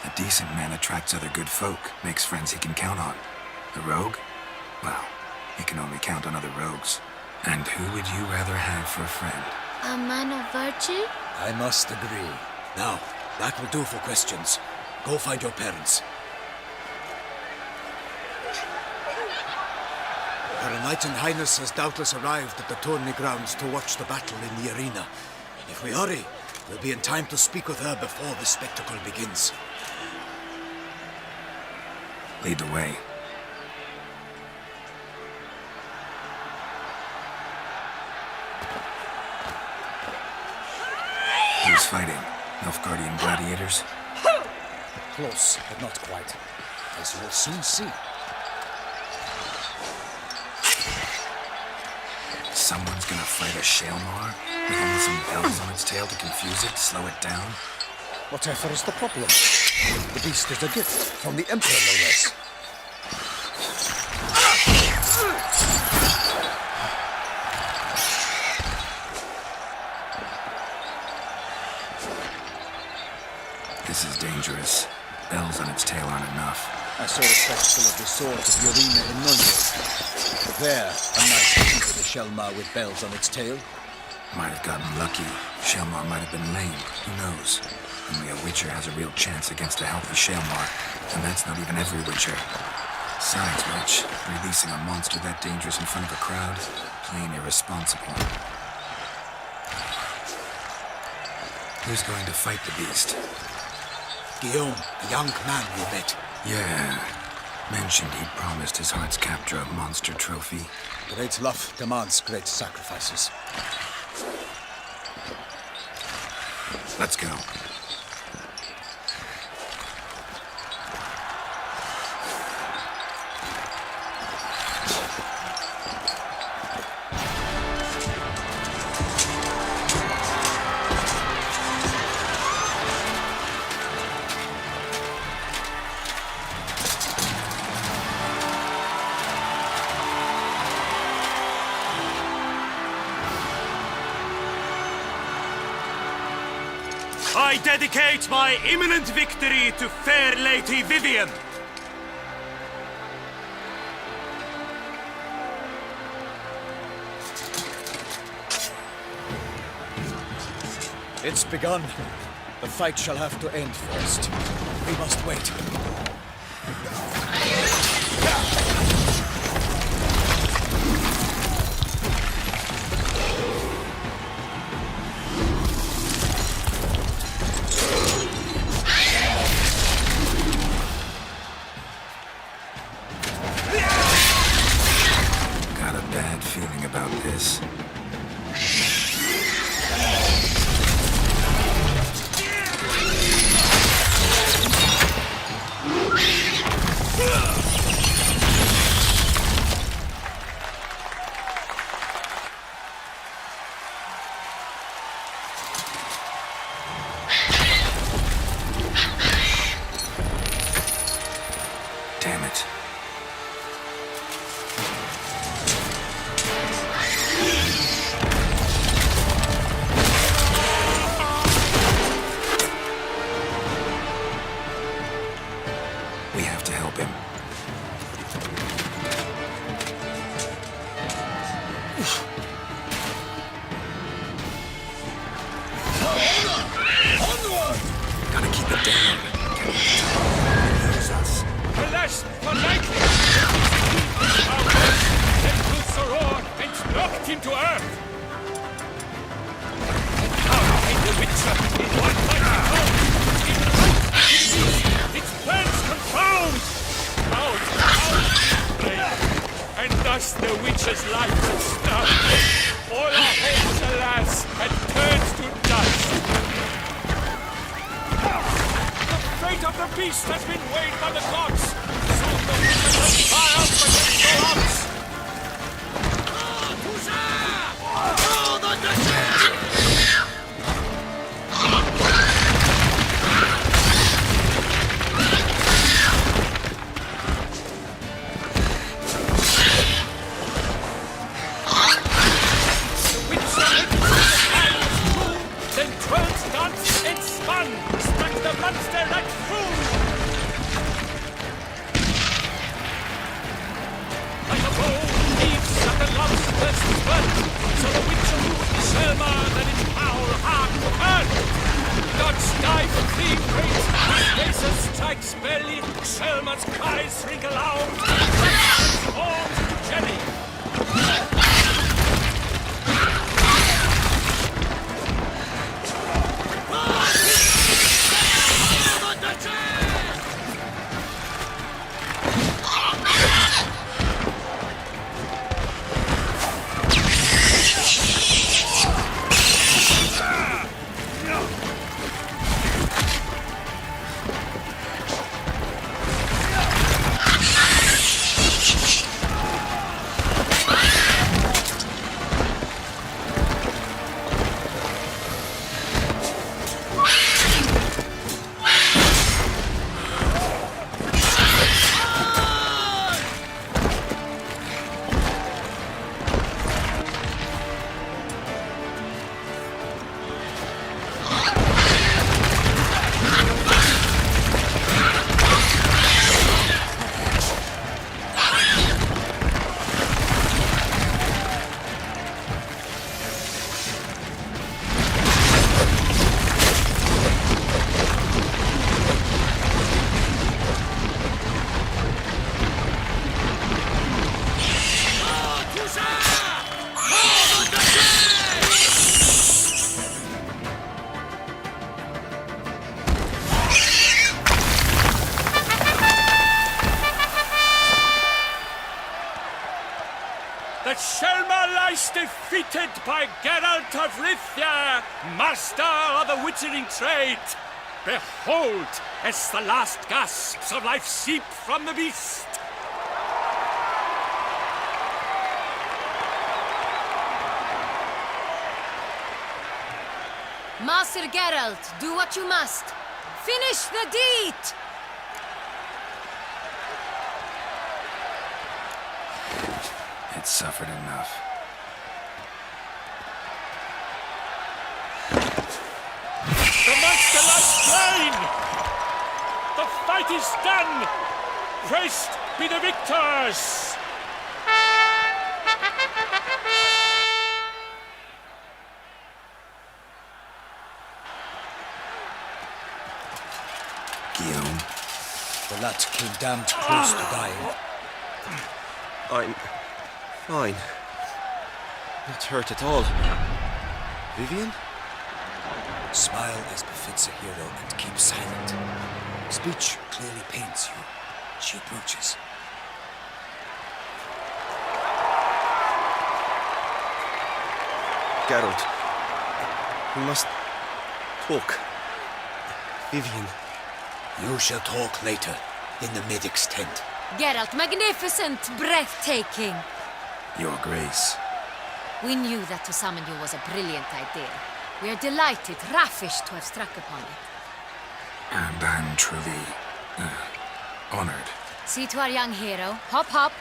A decent man attracts other good folk, makes friends he can count on. A rogue? Well, he can only count on other rogues. And who would you rather have for a friend? A man of virtue? I must agree. Now, that will do for questions. Go find your parents. Her Enlightened Highness has doubtless arrived at the tourney grounds to watch the battle in the arena. If we hurry, we'll be in time to speak with her before the spectacle begins. Lead the way. Who's fighting? Nilfgaardian gladiators? Close, but not quite. As you will soon see. Someone's gonna fight a Shaelmar? With only some bells on its tail to confuse it, slow it down? Whatever is the problem? The beast is a gift from the Emperor, no less. This is dangerous. Bells on its tail aren't enough. I saw a spectacle of the sword of the arena in Nuremberg. There, a knight defeated a Shaelmar with bells on its tail. Might have gotten lucky. Shaelmar might have been lame. Who knows? Only a Witcher has a real chance against a healthy Shaelmar. And that's not even every Witcher. Besides which, releasing a monster that dangerous in front of a crowd, plain irresponsible. Who's going to fight the beast? Guillaume, the young man we met. Yeah. Mentioned he'd promised his heart's captor a monster trophy. Great love demands great sacrifices. Let's go. I dedicate my imminent victory to fair Lady Vivienne. It's begun. The fight shall have to end first. We must wait. Got a bad feeling about this. Damn. Use us. Alas, for lightning! Then loose the roar and knocked him to earth! How came the Witcher in one mighty blow? Its plans confound! Out! And thus the Witcher's life was snuffed. All our hopes, alas, had turned to dust. The fate of the beast has been weighed by the gods. Soon the Witcher will triumph against the odds. Then twirled, danced, and spun, struck the monster like fool. Like a bow, leaves at the lobster's foot. So the Witcher moved Selma, that its foul heart hurt. Gods dive and flee great, Jason strikes belly, Selma's cries ring aloud, transforms into jelly. That Selma lies defeated by Geralt of Rivia, master of the witchering trade. Behold, as the last gasps of life seep from the beast. Master Geralt, do what you must. Finish the deed! It suffered enough. The monster lies slain! The fight is done! Praised be the victors! Guillaume. The lad came damned close to dying. I'm fine. Not hurt at all. Vivian? Smile as befits a hero and keep silent. Speech clearly pains you. She approaches. Geralt. We must talk. Vivian. You shall talk later, in the medic's tent. Geralt, magnificent, breathtaking. Your Grace. We knew that to summon you was a brilliant idea. We are delighted, ravished to have struck upon it. And I'm truly honored. See to our young hero. Hop, hop.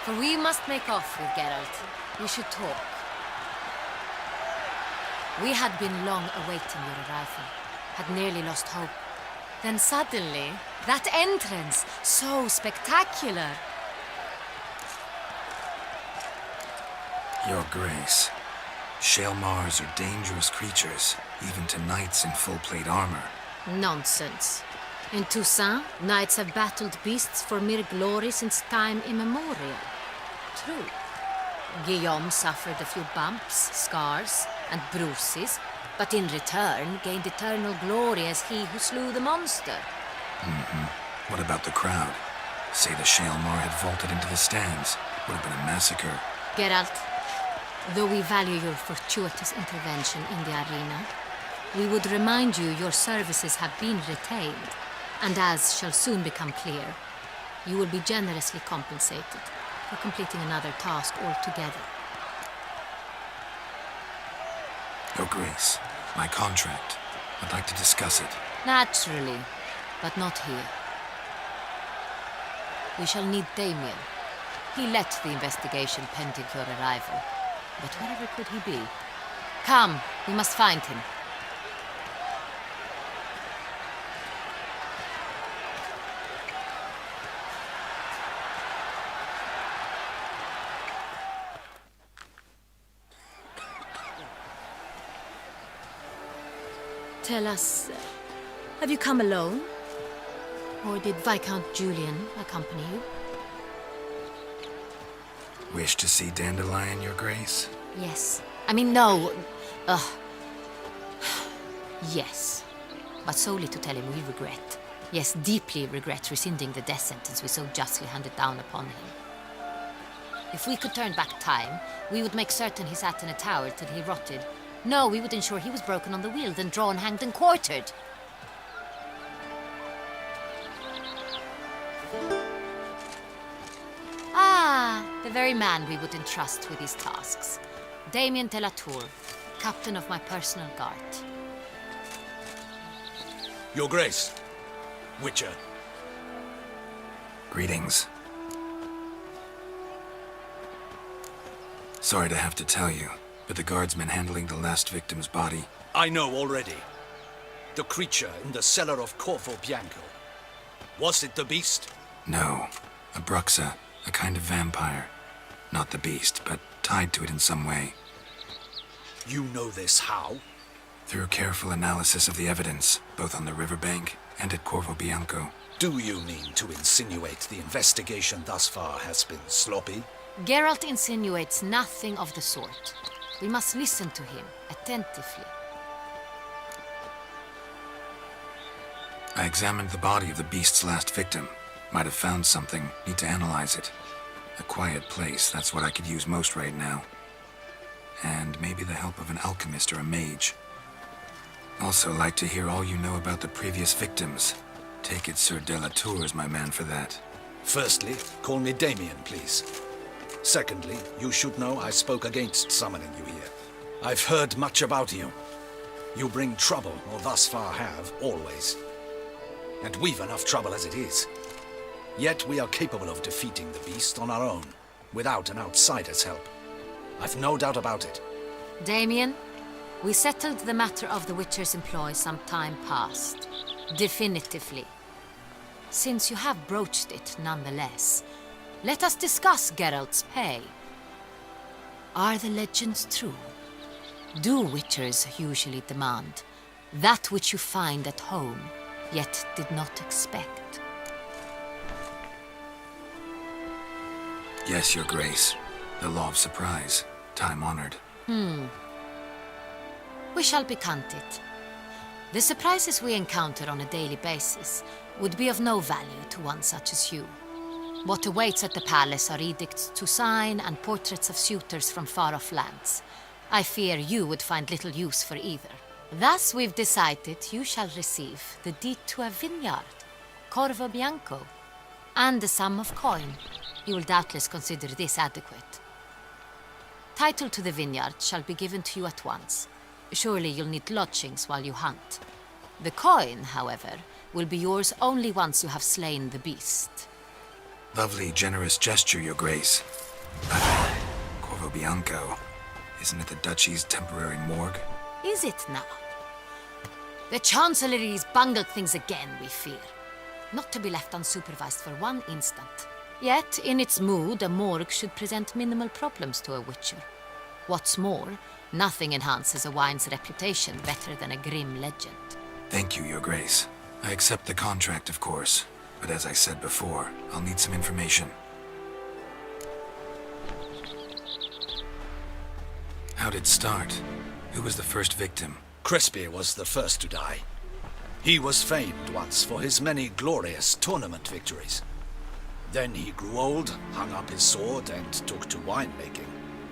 For we must make off with Geralt. We should talk. We had been long awaiting your arrival. Had nearly lost hope. Then suddenly, that entrance, so spectacular. Your Grace. Shaelmars are dangerous creatures, even to knights in full-plate armor. Nonsense. In Toussaint, knights have battled beasts for mere glory since time immemorial. True. Guillaume suffered a few bumps, scars, and bruises, but in return gained eternal glory as he who slew the monster. What about the crowd? Say the Shaelmar had vaulted into the stands. Would have been a massacre. Geralt, though we value your fortuitous intervention in the arena, we would remind you your services have been retained, and as shall soon become clear, you will be generously compensated for completing another task altogether. Your Grace, my contract. I'd like to discuss it. Naturally, but not here. We shall need Damien. He led the investigation pending your arrival. But wherever could he be? Come, we must find him. Tell us, have you come alone? Or did Viscount Julian accompany you? Wish to see Dandelion, Your Grace? Yes. I mean, no. Yes. But solely to tell him we regret. Yes, deeply regret rescinding the death sentence we so justly handed down upon him. If we could turn back time, we would make certain he sat in a tower till he rotted. No, we would ensure he was broken on the wheel, then drawn, hanged, and quartered. Ah, the very man we would entrust with these tasks. Damien de la Tour, captain of my personal guard. Your Grace, Witcher. Greetings. Sorry to have to tell you, but the guardsman handling the last victim's body... I know already. The creature in the cellar of Corvo Bianco. Was it the beast? No, a Bruxa, a kind of vampire. Not the beast, but tied to it in some way. You know this how? Through careful analysis of the evidence, both on the riverbank and at Corvo Bianco. Do you mean to insinuate the investigation thus far has been sloppy? Geralt insinuates nothing of the sort. We must listen to him attentively. I examined the body of the beast's last victim. Might have found something. Need to analyze it. A quiet place, that's what I could use most right now. And maybe the help of an alchemist or a mage. Also like to hear all you know about the previous victims. Take it Sir de la Tour is my man for that. Firstly, call me Damien, please. Secondly, you should know I spoke against summoning you here. I've heard much about you. You bring trouble, or thus far have, always. And we've enough trouble as it is. Yet we are capable of defeating the beast on our own, without an outsider's help. I've no doubt about it. Damien, we settled the matter of the Witcher's employ some time past. Definitively. Since you have broached it nonetheless, let us discuss Geralt's pay. Are the legends true? Do Witchers usually demand that which you find at home, yet did not expect? Yes, Your Grace. The law of surprise. Time-honored. We shall be content. The surprises we encounter on a daily basis would be of no value to one such as you. What awaits at the palace are edicts to sign and portraits of suitors from far-off lands. I fear you would find little use for either. Thus we've decided you shall receive the deed to a vineyard, Corvo Bianco, and a sum of coin. You will doubtless consider this adequate. Title to the vineyard shall be given to you at once. Surely you'll need lodgings while you hunt. The coin, however, will be yours only once you have slain the beast. Lovely, generous gesture, Your Grace. But Corvo Bianco, isn't it the Duchy's temporary morgue? Is it now? The Chancellery's bungled things again, we fear. Not to be left unsupervised for one instant. Yet, in its mood, a morgue should present minimal problems to a Witcher. What's more, nothing enhances a wine's reputation better than a grim legend. Thank you, Your Grace. I accept the contract, of course. But as I said before, I'll need some information. How'd it start? Who was the first victim? Crespi was the first to die. He was famed once for his many glorious tournament victories. Then he grew old, hung up his sword, and took to winemaking.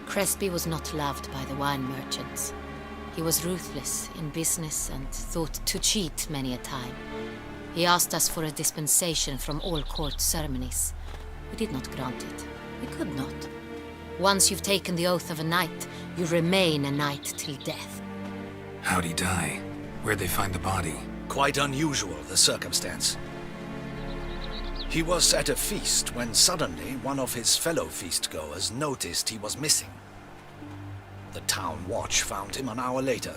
Crespi was not loved by the wine merchants. He was ruthless in business and thought to cheat many a time. He asked us for a dispensation from all court ceremonies. We did not grant it. We could not. Once you've taken the oath of a knight, you remain a knight till death. How'd he die? Where'd they find the body? Quite unusual, the circumstance. He was at a feast when suddenly one of his fellow feastgoers noticed he was missing. The town watch found him an hour later.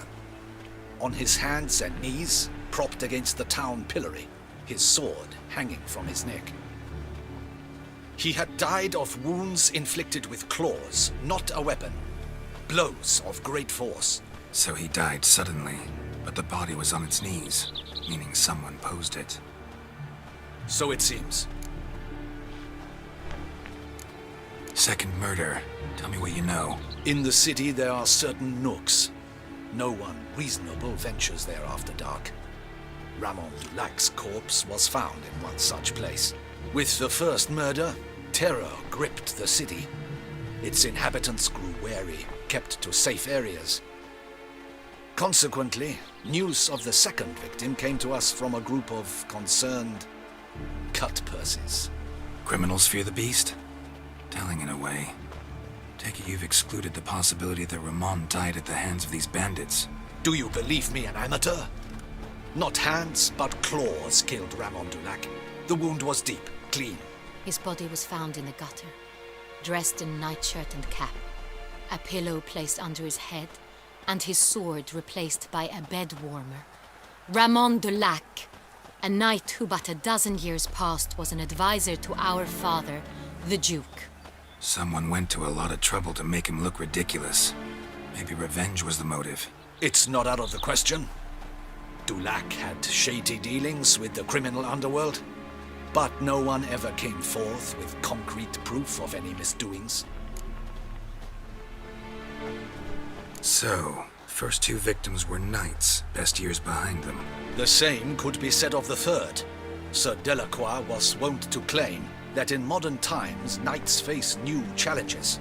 On his hands and knees, propped against the town pillory, his sword hanging from his neck. He had died of wounds inflicted with claws, not a weapon. Blows of great force. So he died suddenly, but the body was on its knees, meaning someone posed it. So it seems. Second murder. Tell me what you know. In the city there are certain nooks. No one reasonable ventures there after dark. Ramon Dulac's corpse was found in one such place. With the first murder, terror gripped the city. Its inhabitants grew wary, kept to safe areas. Consequently, news of the second victim came to us from a group of concerned cut-purses. Criminals fear the beast? Telling in a way. Take it you've excluded the possibility that Ramon died at the hands of these bandits. Do you believe me an amateur? Not hands, but claws killed Ramon Dulac. The wound was deep, clean. His body was found in the gutter, dressed in nightshirt and cap, a pillow placed under his head, and his sword replaced by a bed warmer. Ramon Dulac, a knight who but a dozen years past was an advisor to our father, the Duke. Someone went to a lot of trouble to make him look ridiculous. Maybe revenge was the motive. It's not out of the question. Dulac had shady dealings with the criminal underworld, but no one ever came forth with concrete proof of any misdoings. So, first two victims were knights, best years behind them. The same could be said of the third. Sir Delacroix was wont to claim that in modern times knights face new challenges,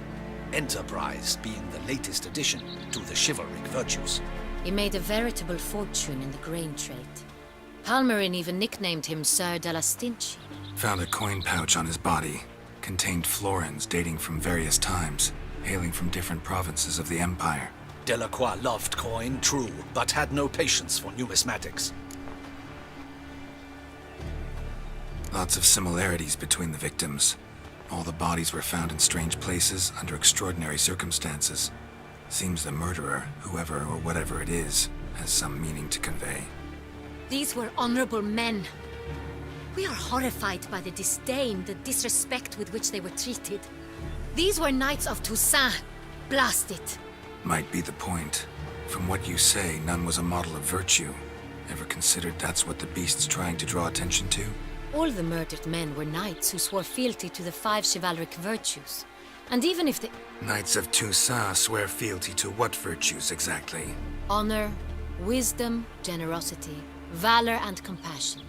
enterprise being the latest addition to the chivalric virtues. He made a veritable fortune in the grain trade. Palmerin even nicknamed him Sir de la Stinchi. Found a coin pouch on his body. Contained florins dating from various times, hailing from different provinces of the Empire. Delacroix loved coin, true, but had no patience for numismatics. Lots of similarities between the victims. All the bodies were found in strange places under extraordinary circumstances. Seems the murderer, whoever or whatever it is, has some meaning to convey. These were honorable men. We are horrified by the disdain, the disrespect with which they were treated. These were knights of Toussaint. Blast it. Might be the point. From what you say, none was a model of virtue. Ever considered that's what the beast's trying to draw attention to? All the murdered men were knights who swore fealty to the 5 chivalric virtues. And even if the... Knights of Toussaint swear fealty to what virtues exactly? Honor, wisdom, generosity, valor, and compassion.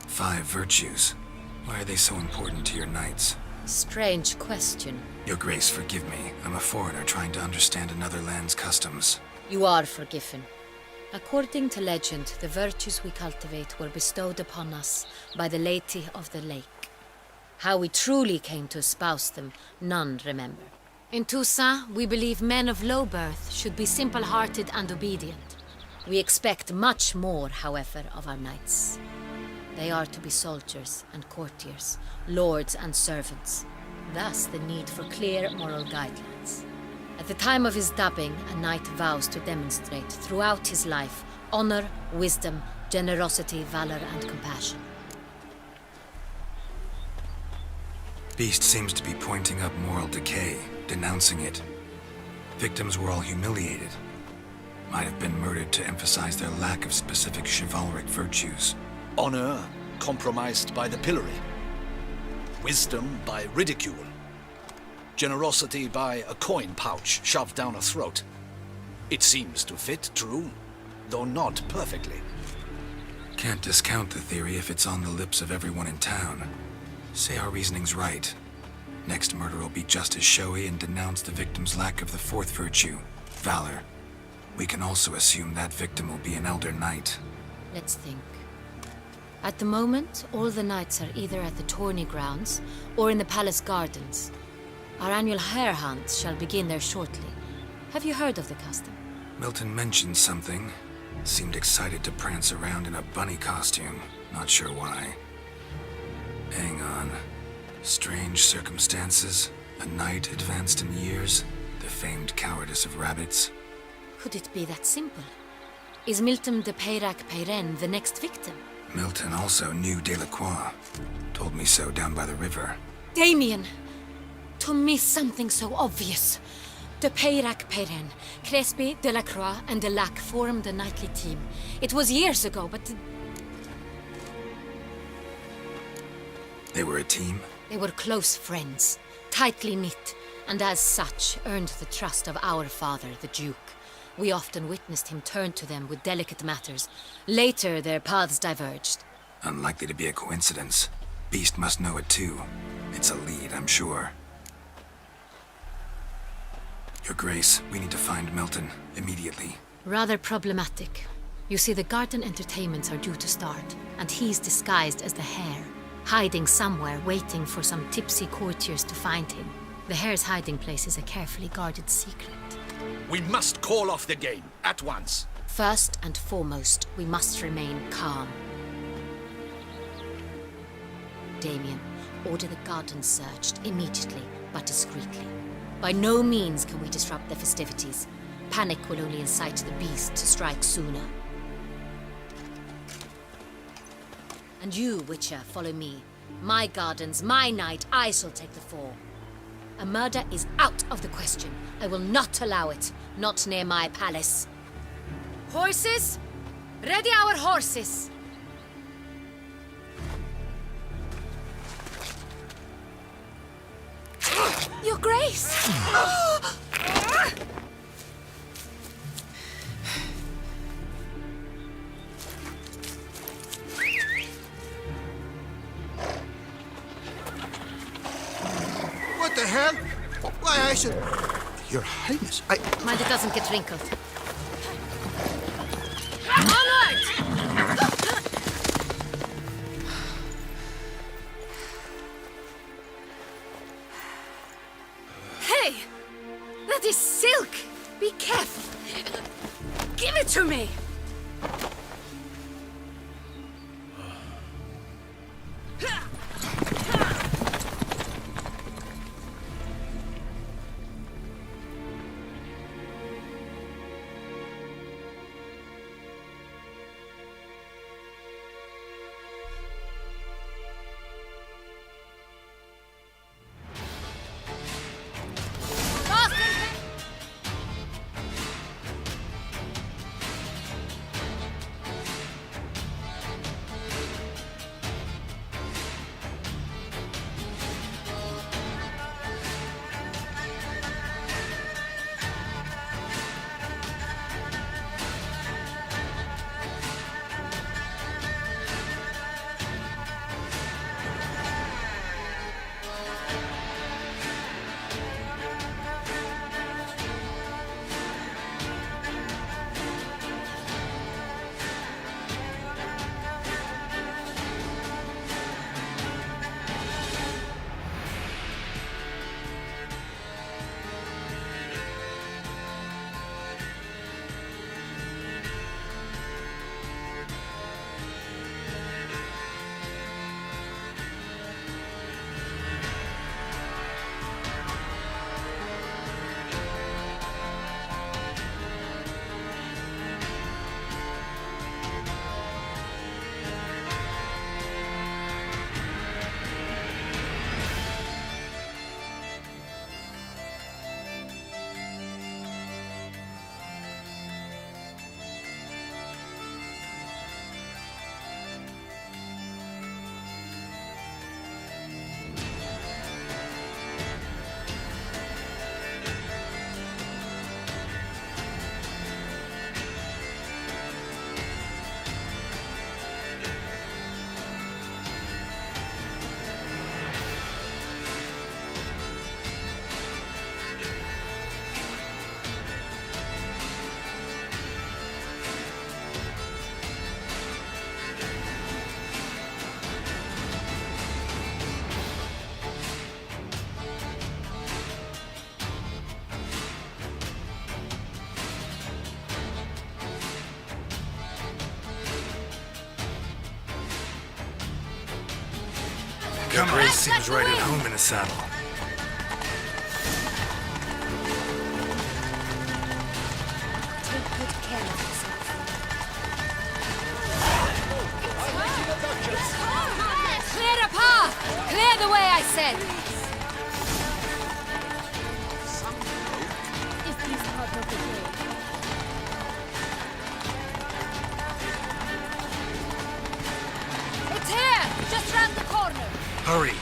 5 virtues. Why are they so important to your knights? Strange question. Your Grace, forgive me. I'm a foreigner trying to understand another land's customs. You are forgiven. According to legend, the virtues we cultivate were bestowed upon us by the Lady of the Lake. How we truly came to espouse them, none remember. In Toussaint, we believe men of low birth should be simple-hearted and obedient. We expect much more, however, of our knights. They are to be soldiers and courtiers, lords and servants. Thus, the need for clear moral guidelines. At the time of his dubbing, a knight vows to demonstrate throughout his life honor, wisdom, generosity, valor, and compassion. Beast seems to be pointing up moral decay, denouncing it. Victims were all humiliated. might have been murdered to emphasize their lack of specific chivalric virtues. Honor compromised by the pillory. Wisdom by ridicule. Generosity by a coin pouch shoved down a throat. It seems to fit, true, though not perfectly. Can't discount the theory if it's on the lips of everyone in town. Say our reasoning's right. Next murder will be just as showy and denounce the victim's lack of the fourth virtue, valor. We can also assume that victim will be an elder knight. Let's think. At the moment, all the knights are either at the tourney grounds or in the palace gardens. Our annual hare hunt shall begin there shortly. Have you heard of the custom? Milton mentioned something. Seemed excited to prance around in a bunny costume. Not sure why. Hang on. Strange circumstances. A knight advanced in years. The famed cowardice of rabbits. Could it be that simple? Is Milton de Peyrac Peyren the next victim? Milton also knew Delacroix. Told me so down by the river. Damien! To miss something so obvious. De Peyrac Peyren, Crespi, Delacroix, and Delac formed a knightly team. It was years ago, but... They were a team? They were close friends, tightly knit, and as such earned the trust of our father, the Duke. We often witnessed him turn to them with delicate matters. Later, their paths diverged. Unlikely to be a coincidence. Beast must know it too. It's a lead, I'm sure. Your Grace, we need to find Milton, immediately. Rather problematic. You see, the garden entertainments are due to start, and he's disguised as the hare, hiding somewhere, waiting for some tipsy courtiers to find him. The hare's hiding place is a carefully guarded secret. We must call off the game, at once. First and foremost, we must remain calm. Damien, order the garden searched immediately, but discreetly. By no means can we disrupt the festivities. Panic will only incite the beast to strike sooner. And you, Witcher, follow me. My gardens, my night, I shall take the fall. A murder is out of the question. I will not allow it. Not near my palace. Horses? Ready our horses! Your Grace! What the hell? Why, I should... Your Highness, Mind it doesn't get wrinkled. Hey! That is silk! Be careful! Give it to me! Your Grace seems right at home in a saddle. Take good care of yourself. Clear the path! Clear the way, I said! If this part of the way. It's here! Just round the corner! Hurry!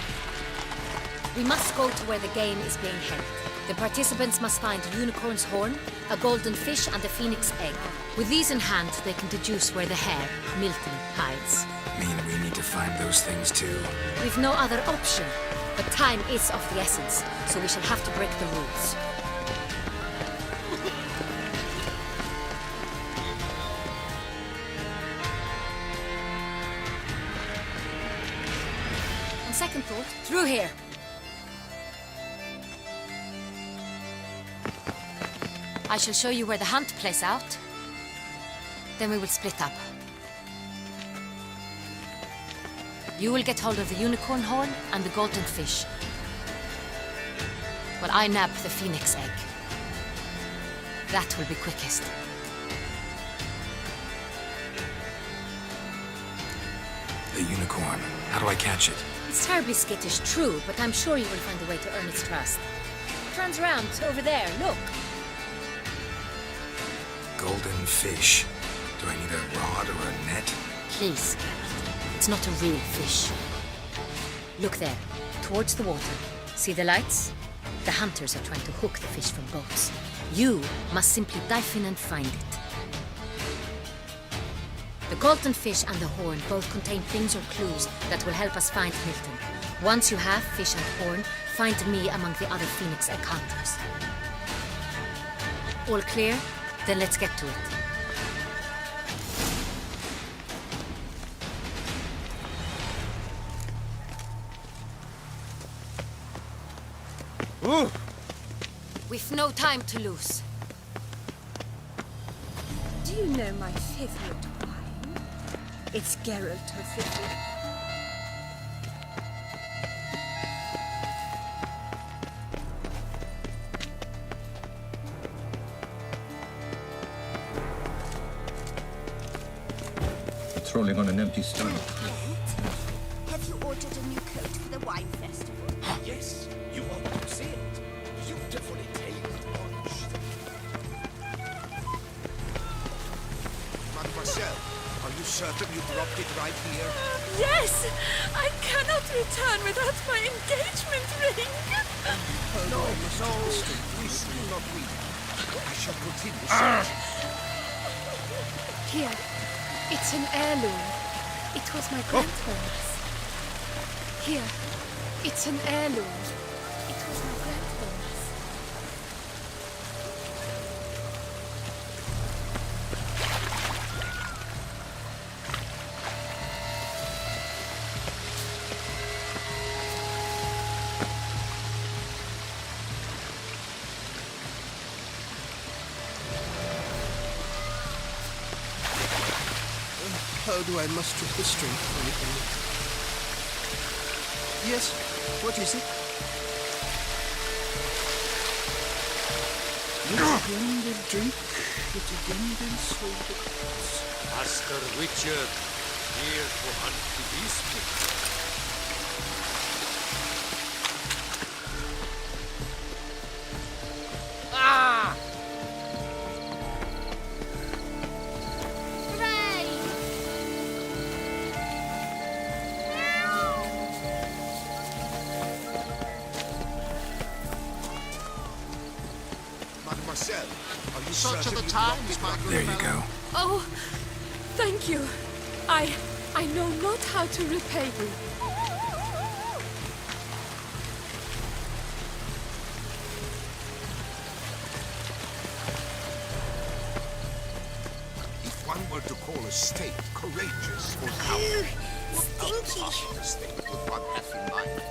We must go to where the game is being held. The participants must find a unicorn's horn, a golden fish, and a phoenix egg. With these in hand, they can deduce where the hare, Milton, hides. Mean we need to find those things too? We've no other option. But time is of the essence, so we shall have to break the rules. On second thought, through here. I shall show you where the hunt plays out. Then we will split up. You will get hold of the unicorn horn and the golden fish, while I nab the phoenix egg. That will be quickest. The unicorn. How do I catch it? It's terribly skittish, true, but I'm sure you will find a way to earn its trust. It turns around, over there, look. Golden fish. Do I need a rod or a net? Please, Geralt. It's not a real fish. Look there, towards the water. See the lights? The hunters are trying to hook the fish from boats. You must simply dive in and find it. The golden fish and the horn both contain things or clues that will help us find Milton. Once you have fish and horn, find me among the other phoenix egg hunters. All clear? Then let's get to it. Ooh. We've no time to lose. Do you know my favorite wine? It's Geralt of Rivia. Patrolling on an empty stomach. Have you ordered a new coat for the wine festival? Yes, you ought to see it. Beautifully tailored polished. Mademoiselle, are you certain you dropped it right here? Yes! I cannot return without my engagement ring! No, please do not weep. I shall continue searching. Here. It's an heirloom. It was my grandmother's. Here. It's an heirloom. It was my grandmother's. How do I muster the strength for anything? Yes, what is it? Yet again they'll drink, yet again they'll sow the crops. Master Witcher, here to hunt the beast. Ah! Mademoiselle, are you Such certain are the you times, dropped my it good There you fellow. go. Oh, thank you. I know not how to repay you. If one were to call a state courageous or cowardly, what possible state would one have in mind?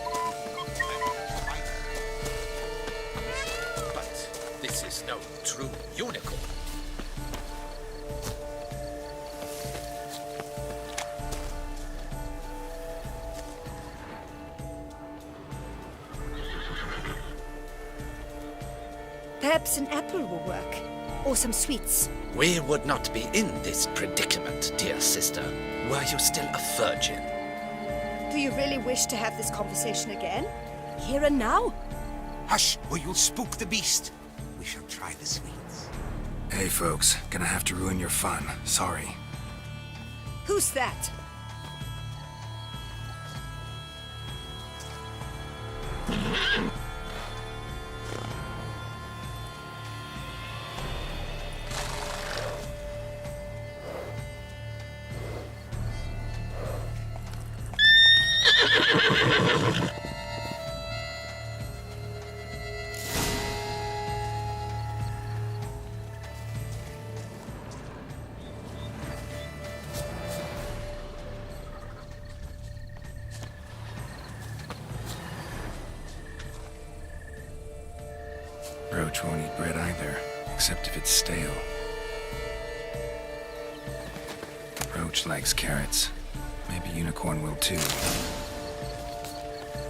But this is no true unicorn. Perhaps an apple will work. Or some sweets. We would not be in this predicament, dear sister, were you still a virgin. Do you really wish to have this conversation again? Here and now? Hush, or you'll spook the beast. We shall try the sweets. Hey, folks. Gonna have to ruin your fun. Sorry. Who's that? Roach won't eat bread either, except if it's stale. Roach likes carrots. Maybe Unicorn will too.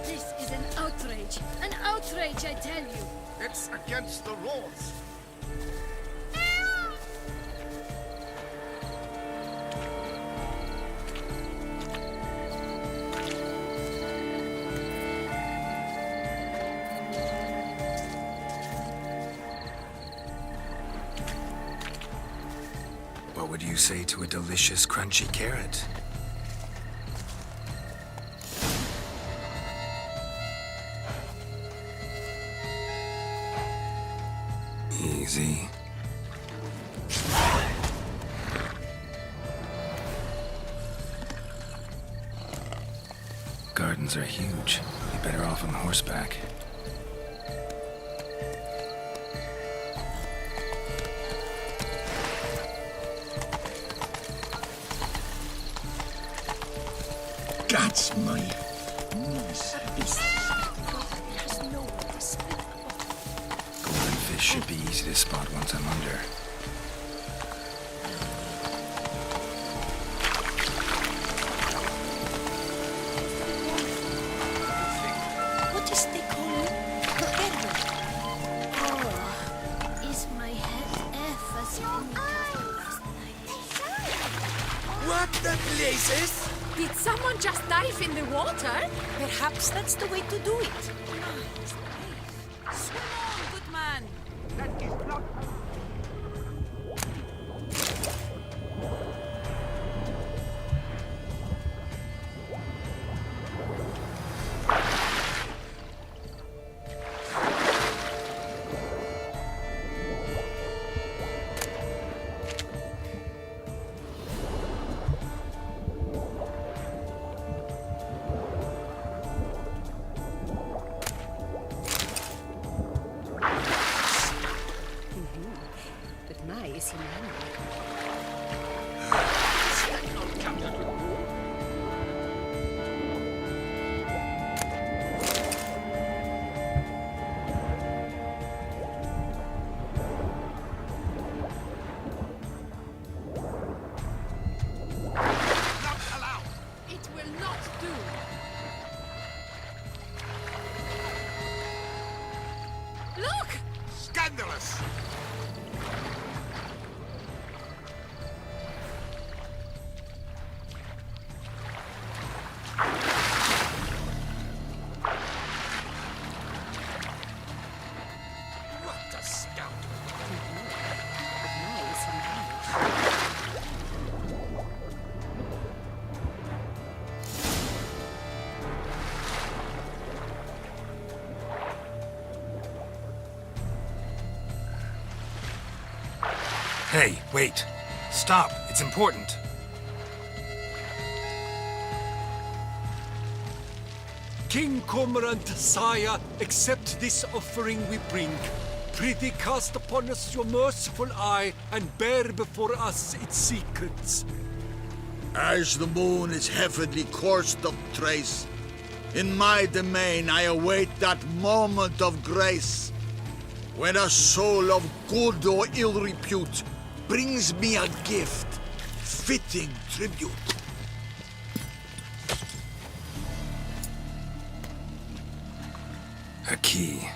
This is an outrage. An outrage, I tell you. It's against the rules. What would you say to a delicious, crunchy carrot? Easy. Gardens are huge. Be better off on horseback. That's my niece. Golden fish should be easy to spot once I'm under. What is they call Oh, is my head ever spinning after last night? What the blazes? Did someone just dive in the water? Perhaps that's the way to do it. Swim on, good man. But my, is he manly? It will not do. Look! Scandalous! What a scoundrel! My, is he manly? Hey, wait. Stop. It's important. King Cormorant, sire, accept this offering we bring. Prithee cast upon us your merciful eye and bear before us its secrets. As the moon is heavenly coursed of trace, in my domain I await that moment of grace, when a soul of good or ill repute brings me a gift, fitting tribute. A key.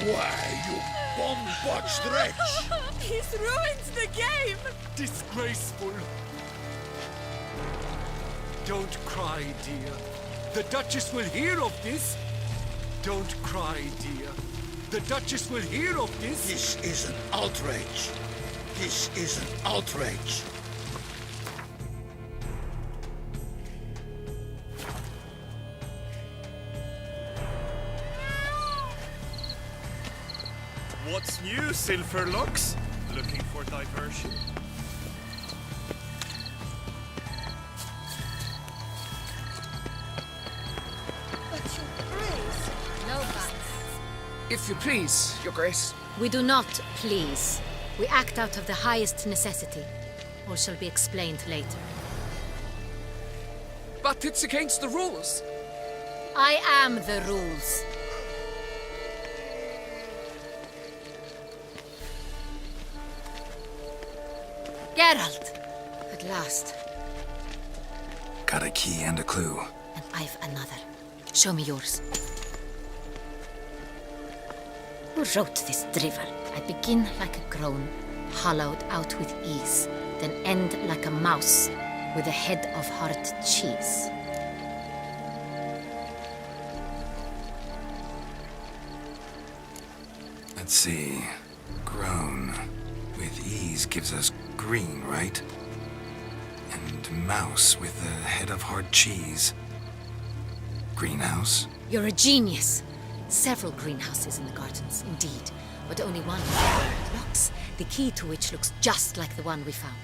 Why, you bomb-botched wretch! He's ruined the game! Disgraceful. Don't cry, dear. The Duchess will hear of this. Don't cry, dear. The Duchess will hear of this. This is an outrage. This is an outrage. What's new, Silverlocks? Looking for diversion? But your grace. No buts. If you please, Your Grace. We do not please. We act out of the highest necessity. Or shall be explained later. But it's against the rules. I am the rules. Geralt! At last. Got a key and a clue. And I've another. Show me yours. Who wrote this drivel? I begin like a groan, hollowed out with ease, then end like a mouse with a head of hard cheese. Let's see. Groan. With ease gives us green, right? And mouse with a head of hard cheese. Greenhouse? You're a genius. Several greenhouses in the gardens, indeed, but only one locks, the key to which looks just like the one we found.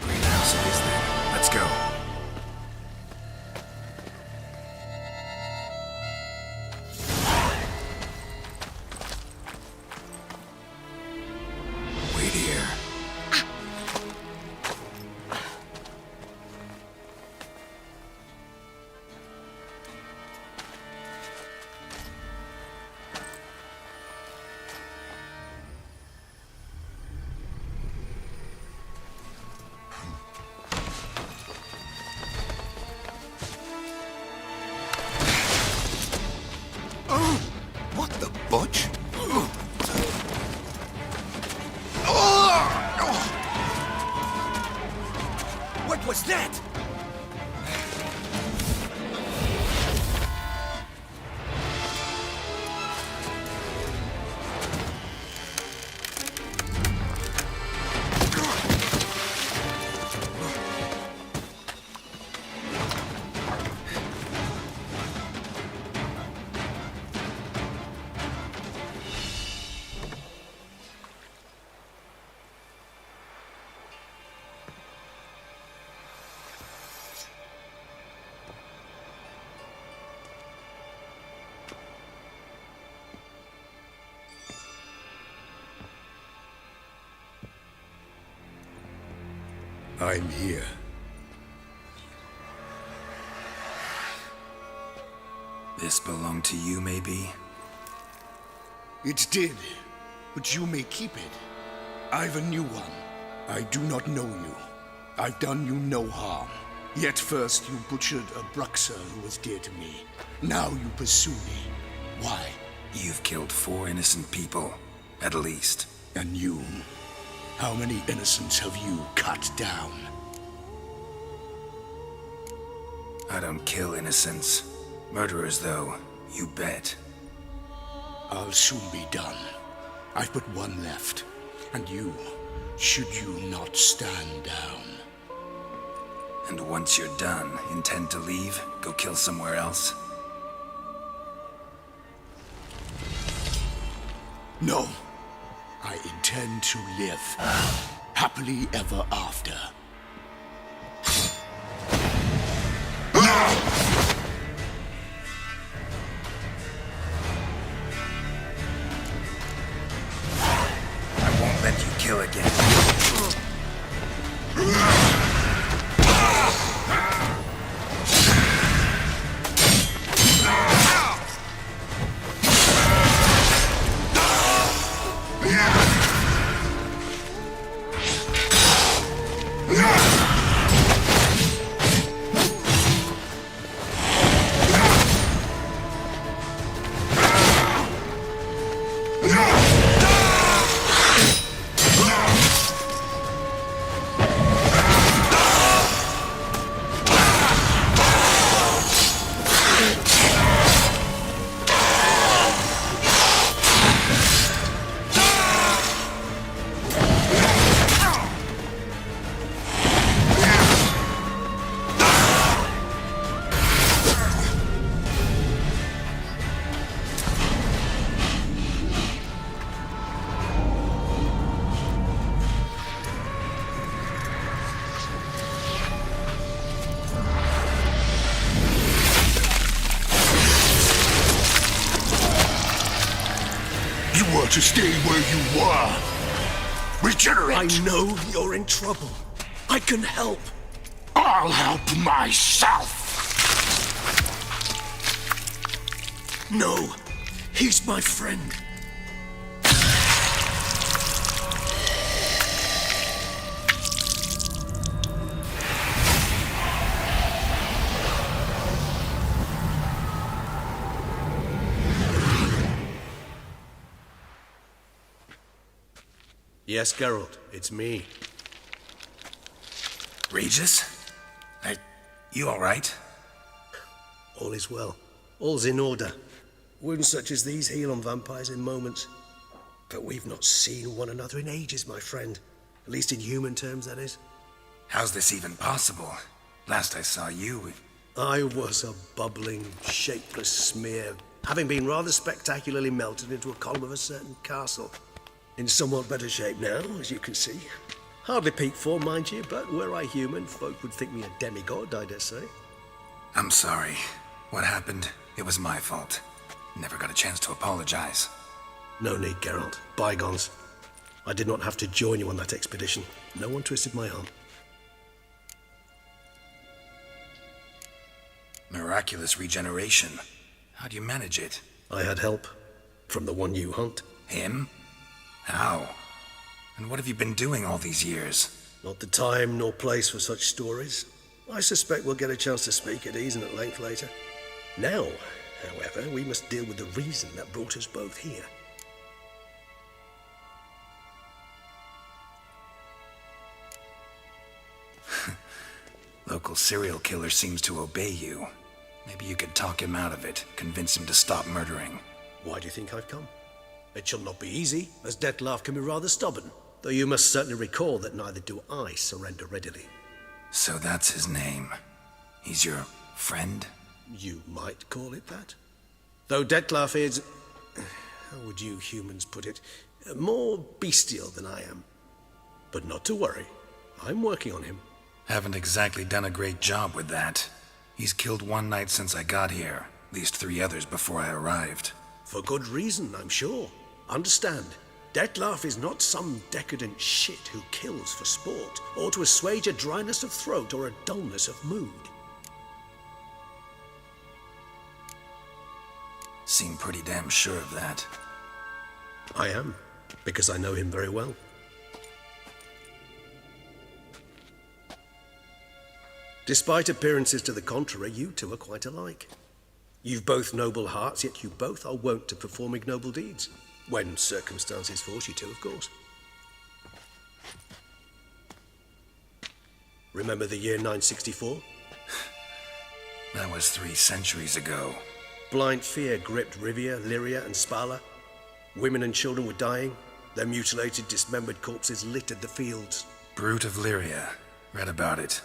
Greenhouse it is then. Let's go. Wait here. What the butch? What was that? I'm here. This belonged to you, maybe? It did, but you may keep it. I've a new one. I do not know you. I've done you no harm. Yet first you butchered a Bruxer who was dear to me. Now you pursue me. Why? You've killed 4 innocent people, at least. And you? How many innocents have you cut down? I don't kill innocents. Murderers, though, you bet. I'll soon be done. I've but one left. And you, should you not stand down. And once you're done, intend to leave? Go kill somewhere else? No. I intend to live. Happily ever after. I won't let you kill again. to stay where you were. Regenerate! I know you're in trouble. I can help. I'll help myself! No, he's my friend. Yes, Geralt, it's me. Regis? You all right? All is well. All's in order. Wounds such as these heal on vampires in moments. But we've not seen one another in ages, my friend. At least in human terms, that is. How's this even possible? Last I saw you... I was a bubbling, shapeless smear, having been rather spectacularly melted into a column of a certain castle. In somewhat better shape now, as you can see. Hardly peak form, mind you, but were I human, folk would think me a demigod, I dare say. I'm sorry. What happened, it was my fault. Never got a chance to apologize. No need, Geralt. Bygones. I did not have to join you on that expedition. No one twisted my arm. Miraculous regeneration. How do you manage it? I had help. From the one you hunt. Him? How? And what have you been doing all these years? Not the time nor place for such stories. I suspect we'll get a chance to speak at ease and at length later. Now, however, we must deal with the reason that brought us both here. Local serial killer seems to obey you. Maybe you could talk him out of it, convince him to stop murdering. Why do you think I've come? It shall not be easy, as Dettlaff can be rather stubborn. Though you must certainly recall that neither do I surrender readily. So that's his name. He's your friend? You might call it that. Though Dettlaff is... how would you humans put it? More bestial than I am. But not to worry. I'm working on him. Haven't exactly done a great job with that. He's killed one knight since I got here. At least 3 others before I arrived. For good reason, I'm sure. Understand, Dettlaff is not some decadent shit who kills for sport, or to assuage a dryness of throat or a dullness of mood. Seem pretty damn sure of that. I am, because I know him very well. Despite appearances to the contrary, you two are quite alike. You've both noble hearts, yet you both are wont to perform ignoble deeds. When circumstances force you to, of course. Remember the year 964? That was 3 centuries ago. Blind fear gripped Rivia, Lyria, and Spala. Women and children were dying. Their mutilated, dismembered corpses littered the fields. Brute of Lyria. Read about it.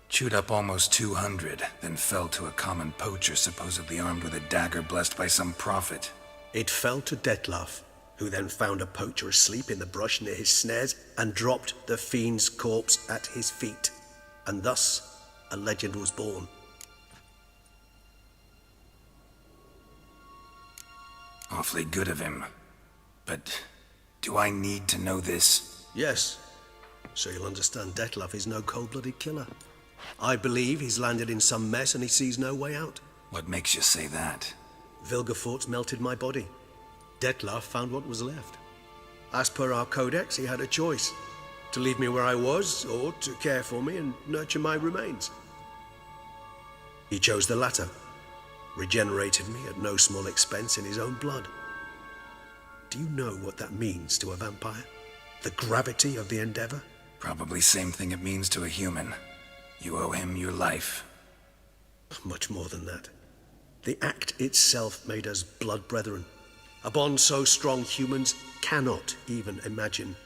Chewed up almost 200, then fell to a common poacher supposedly armed with a dagger blessed by some prophet. It fell to Dettlaff, who then found a poacher asleep in the brush near his snares and dropped the fiend's corpse at his feet. And thus, a legend was born. Awfully good of him. But do I need to know this? Yes. So you'll understand Dettlaff is no cold-blooded killer. I believe he's landed in some mess and he sees no way out. What makes you say that? Vilgefortz melted my body. Dettlaff found what was left. As per our codex, he had a choice. To leave me where I was, or to care for me and nurture my remains. He chose the latter. Regenerated me at no small expense in his own blood. Do you know what that means to a vampire? The gravity of the endeavor? Probably same thing it means to a human. You owe him your life. Much more than that. The act itself made us blood brethren. A bond so strong humans cannot even imagine.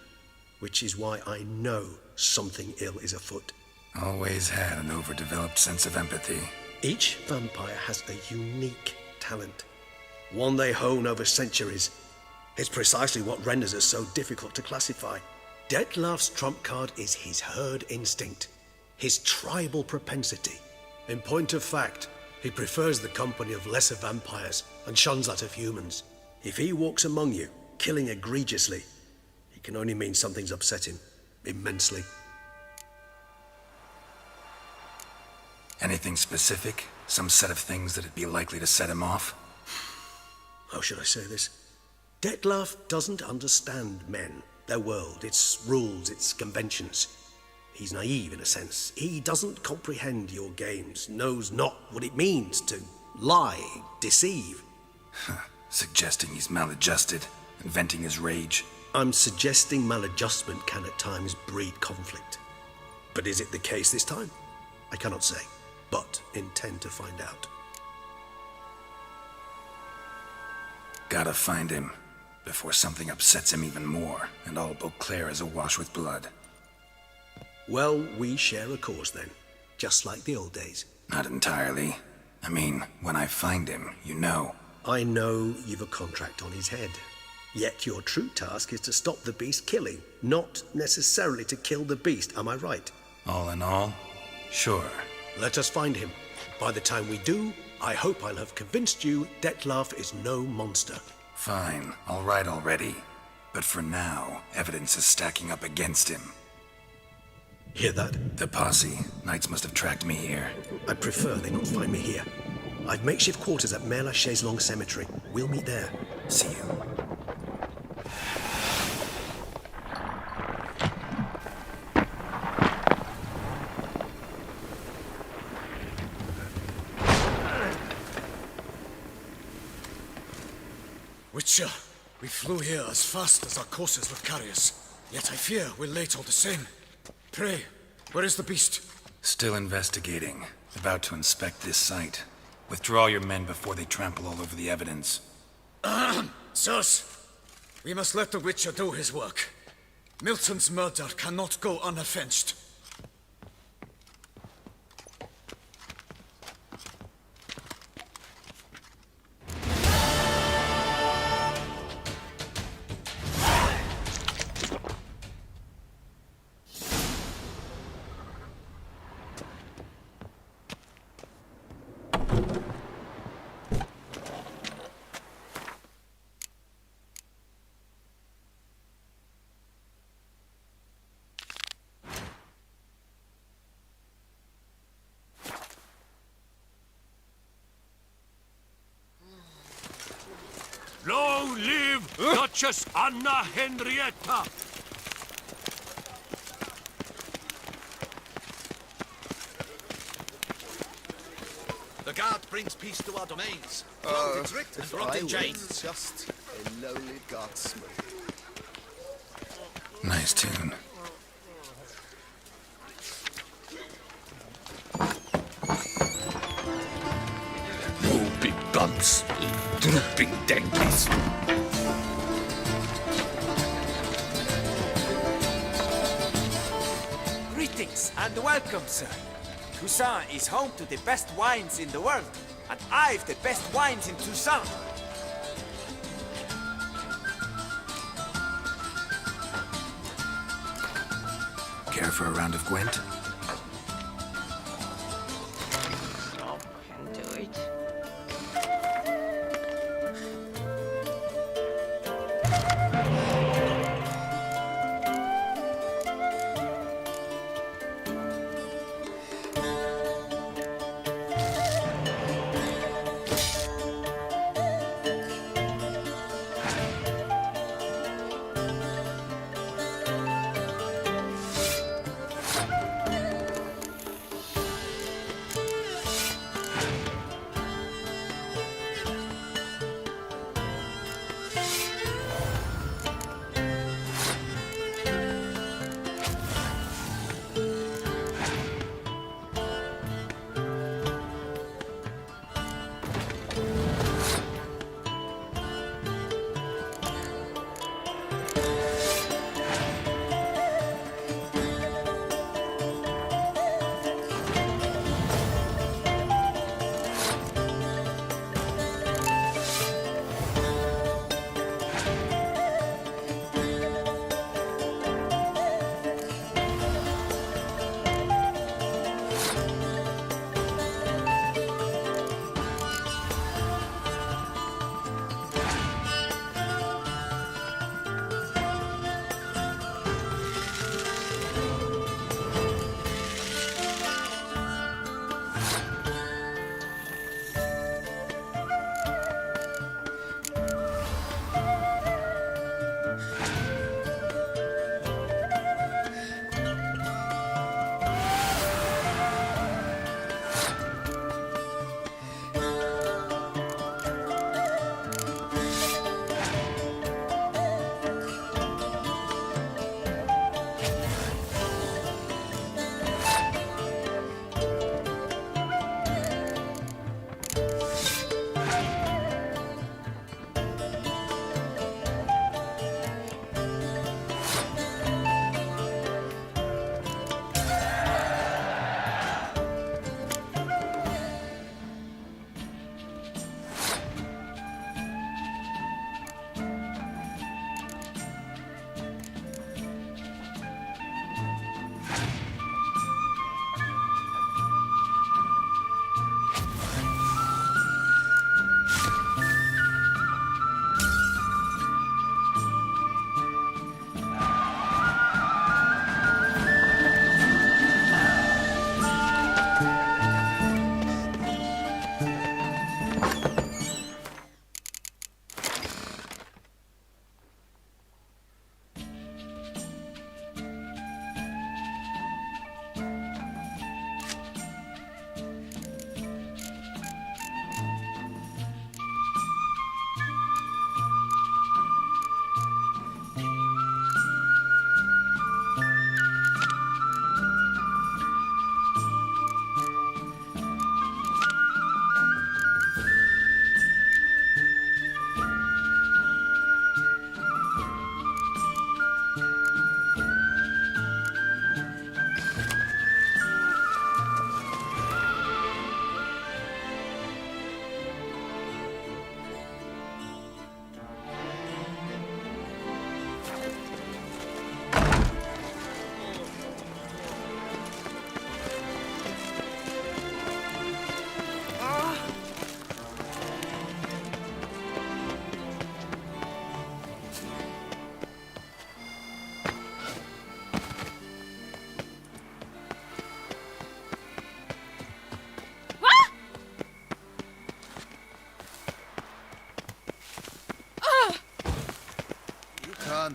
Which is why I know something ill is afoot. Always had an overdeveloped sense of empathy. Each vampire has a unique talent. One they hone over centuries. It's precisely what renders us so difficult to classify. Dettlaff's trump card is his herd instinct. His tribal propensity. In point of fact, he prefers the company of lesser vampires and shuns that of humans. If he walks among you, killing egregiously, it can only mean something's upset him. Immensely. Anything specific? Some set of things that'd be likely to set him off? How should I say this? Dettlaff doesn't understand men, their world, its rules, its conventions. He's naive in a sense. He doesn't comprehend your games, knows not what it means to lie, deceive. Suggesting he's maladjusted and venting his rage. I'm suggesting maladjustment can at times breed conflict. But is it the case this time? I cannot say, but intend to find out. Gotta find him before something upsets him even more and all Beauclair is awash with blood. Well, we share a cause then, just like the old days. Not entirely. I mean, when I find him, you know. I know you've a contract on his head. Yet your true task is to stop the beast killing, not necessarily to kill the beast, am I right? All in all, sure. Let us find him. By the time we do, I hope I'll have convinced you Dettlaff is no monster. Fine, all right already. But for now, evidence is stacking up against him. Hear that? The posse. Knights must have tracked me here. I prefer they not find me here. I've makeshift quarters at Mère la Chaise-Longue Cemetery. We'll meet there. See you. Witcher, we flew here as fast as our courses would carry us. Yet I fear we're late all the same. Pray, where is the beast? Still investigating. About to inspect this site. Withdraw your men before they trample all over the evidence. Sirs, we must let the Witcher do his work. Milton's murder cannot go unavenged. Long live Duchess Anna Henrietta! The guard brings peace to our domains. Granted writ and granted chains. Just a lowly guardsman. Nice tune. No big guns, drooping danglies. Greetings and welcome, sir. Toussaint is home to the best wines in the world, and I've the best wines in Toussaint. Care for a round of Gwent?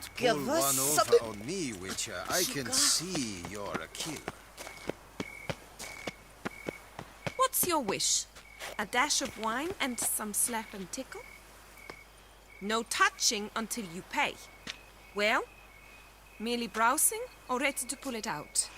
Don't give Pull us one some... over on me, Witcher. I can see you're a killer. What's your wish? A dash of wine and some slap and tickle? No touching until you pay. Well, merely browsing or ready to pull it out?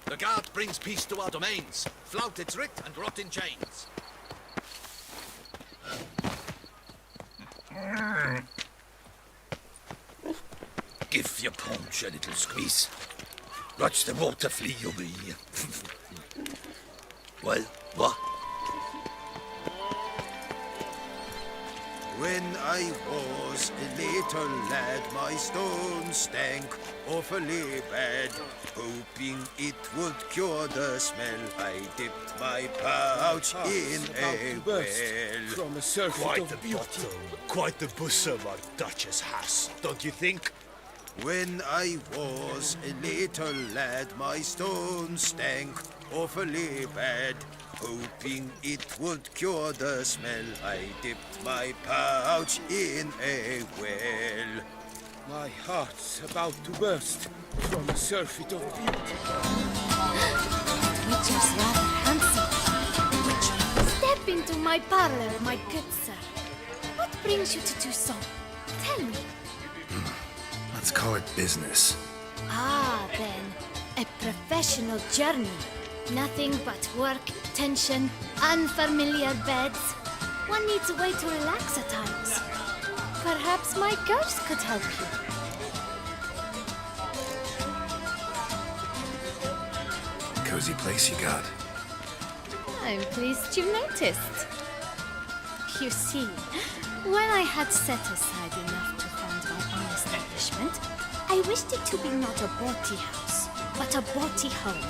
The guard brings peace to our domains. Flout its writ and rot in chains. Give your paunch a little squeeze. Watch the water flee over here. Well, what? When I was a little lad, my stone stank awfully bad. Hoping it would cure the smell, I dipped my pouch in a well. From a surfeit Quite of the beauty. bottom. Quite the bosom our Duchess has, don't you think? When I was a little lad, my stone stank awfully bad. Hoping it would cure the smell, I dipped my pouch in a well. My heart's about to burst from a surfeit of beauty. Witcher's rather handsome. Step into my parlor, my good sir. What brings you to do so? Tell me. Let's call it business. Ah, then. A professional journey. Nothing but work, tension, unfamiliar beds. One needs a way to relax at times. Perhaps my girls could help you. Cozy place you got. I'm pleased you noticed. You see, when I had set aside enough to fund my own establishment, I wished it to be not a bawdy house, but a bawdy home.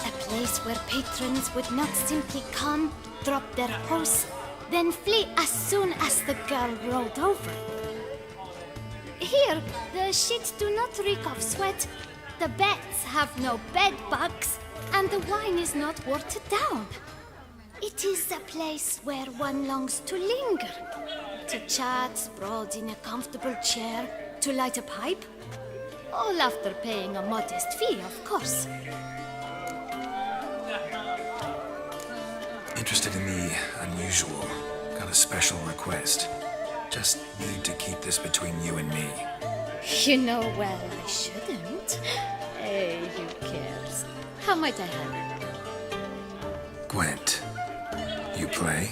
A place where patrons would not simply come, drop their horse, then flee as soon as the girl rolled over. Here, the sheets do not reek of sweat, the beds have no bed bugs, and the wine is not watered down. It is a place where one longs to linger, to chat sprawled in a comfortable chair, to light a pipe. All after paying a modest fee, of course. Interested in the unusual. Got a special request. Just need to keep this between you and me. You know well I shouldn't. Hey, who cares? How might I help? Gwent, you play?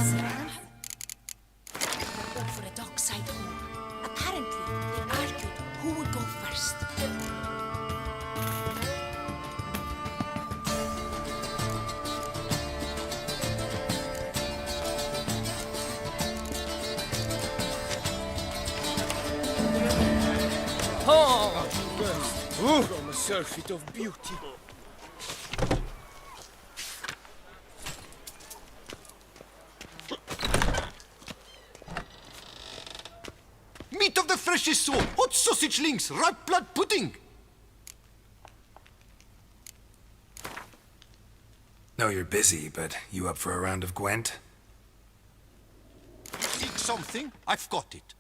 Over a dockside home. Apparently, they argued who would go first. Oh! From a surfeit of beauty. Meat of the freshest sort, hot sausage links, ripe blood pudding. Know you're busy, but you up for a round of Gwent? You seek something? I've got it.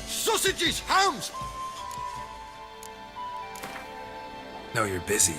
Sausages, hounds! Know you're busy.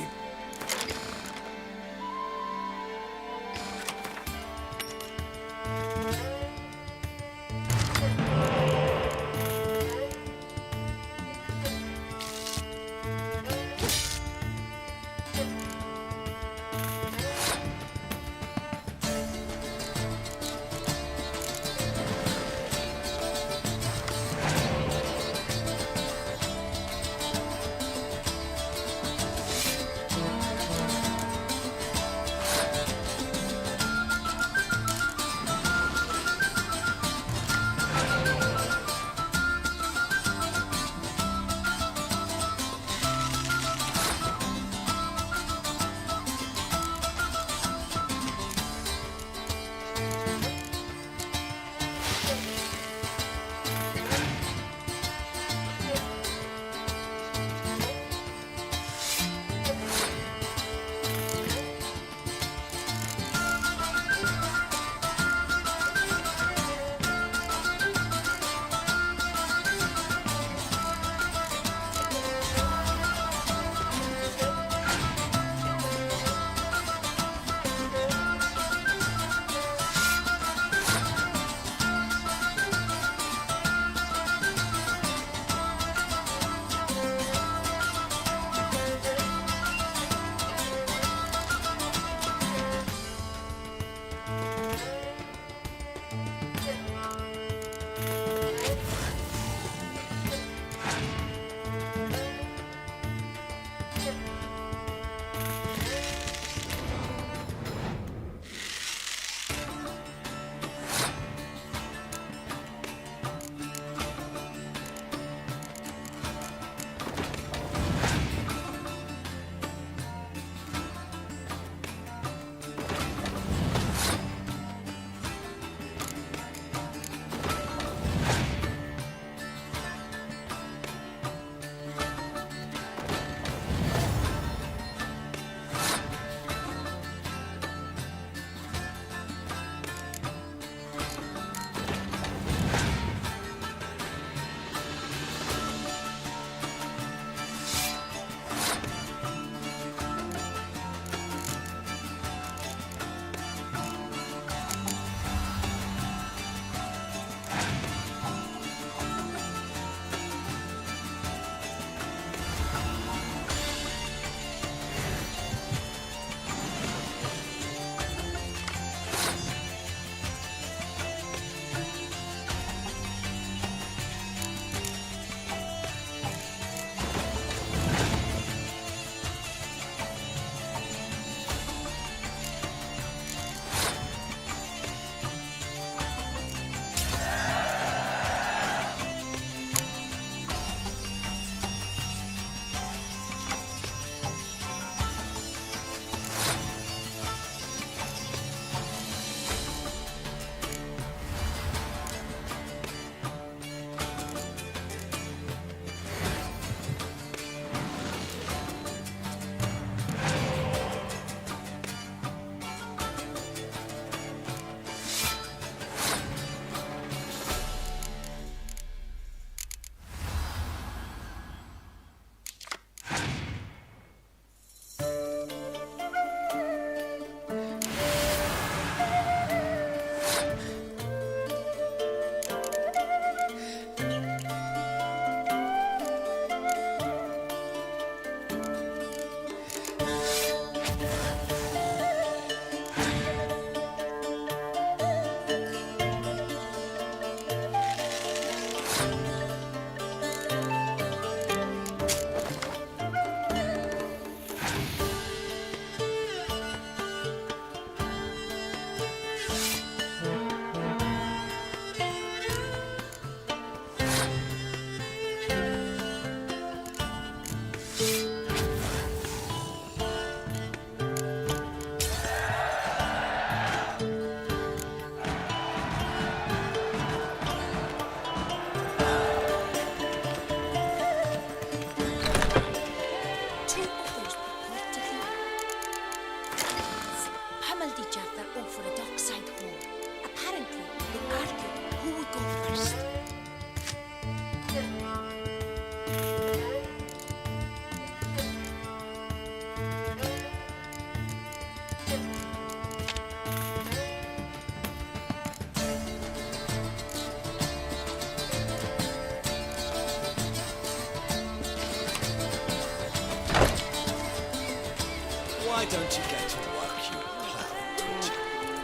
Why don't you get to work, you clown twitcher?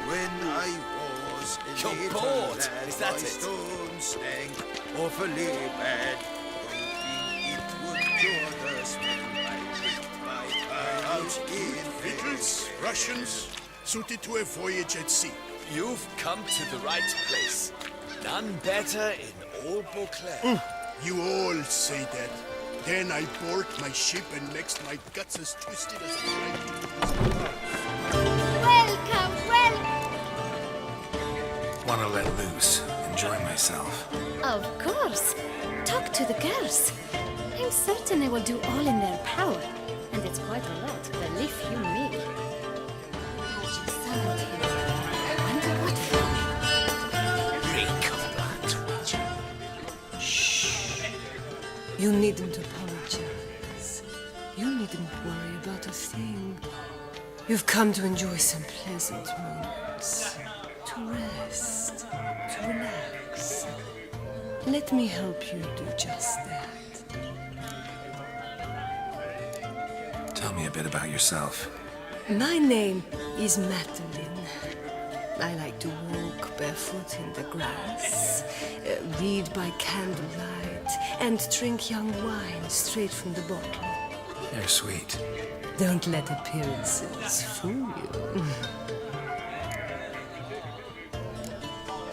When I was a You're little bored, lad, is that my it? stone stank awfully bad. Hoping it would cure the smell, I picked my fire out in Victuals, Russians, suited to a voyage at sea. You've come to the right place. None better in all Beauclair. You all say that. Then I board my ship and next my guts as twisted as a Welcome, welcome! Want to let loose, enjoy myself. Of course. Talk to the girls. I'm certain they will do all in their power. And it's quite a lot, believe you me. She summoned him. I wonder what for. Reek of blood. Shh. You needn't apologize. You needn't worry about a thing. You've come to enjoy some pleasant moments. To rest. To relax. Let me help you do just that. Tell me a bit about yourself. My name is Madeline. I like to walk barefoot in the grass, read by candlelight, and drink young wine straight from the bottle. You're sweet. Don't let appearances fool you.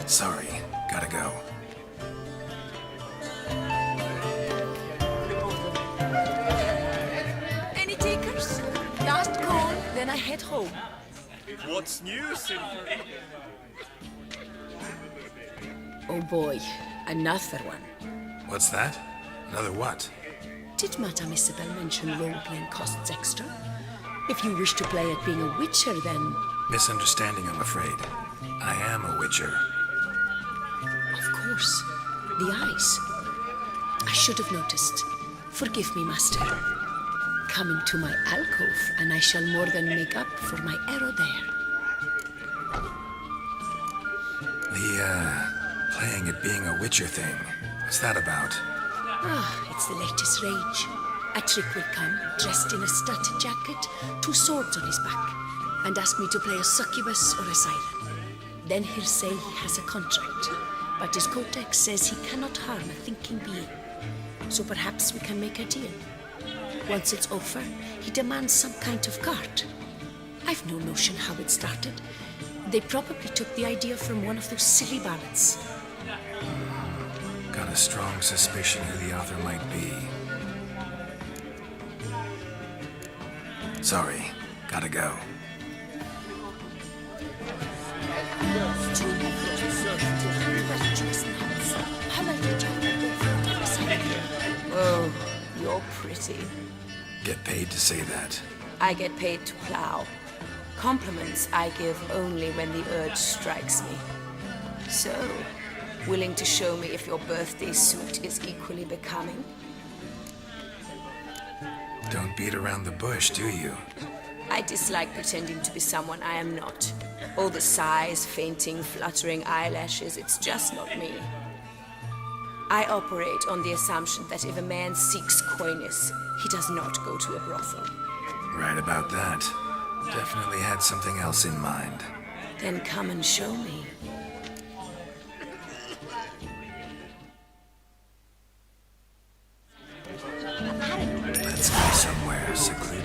Sorry, gotta go. Any takers? Last call, then I head home. What's new, Silver? Oh boy, another one. What's that? Another what? Did Madame Isabel mention role-playing costs extra? If you wish to play at being a witcher, then... Misunderstanding, I'm afraid. I am a witcher. Of course. The eyes. I should have noticed. Forgive me, master. Come into my alcove, and I shall more than make up for my error there. The, playing at being a witcher thing. What's that about? Ah, it's the latest rage. A trick will come, dressed in a studded jacket, 2 swords on his back, and ask me to play a succubus or a siren. Then he'll say he has a contract, but his codex says he cannot harm a thinking being. So perhaps we can make a deal. Once it's over, he demands some kind of guard. I've no notion how it started. They probably took the idea from one of those silly ballads. Got a strong suspicion who the author might be. Sorry, gotta go. Oh, you're pretty. Get paid to say that. I get paid to plow. Compliments I give only when the urge strikes me. So, willing to show me if your birthday suit is equally becoming? Don't beat around the bush, do you? I dislike pretending to be someone I am not. All the sighs, fainting, fluttering eyelashes, it's just not me. I operate on the assumption that if a man seeks coyness, he does not go to a brothel. Right about that. Definitely had something else in mind. Then come and show me. Let's go somewhere secluded.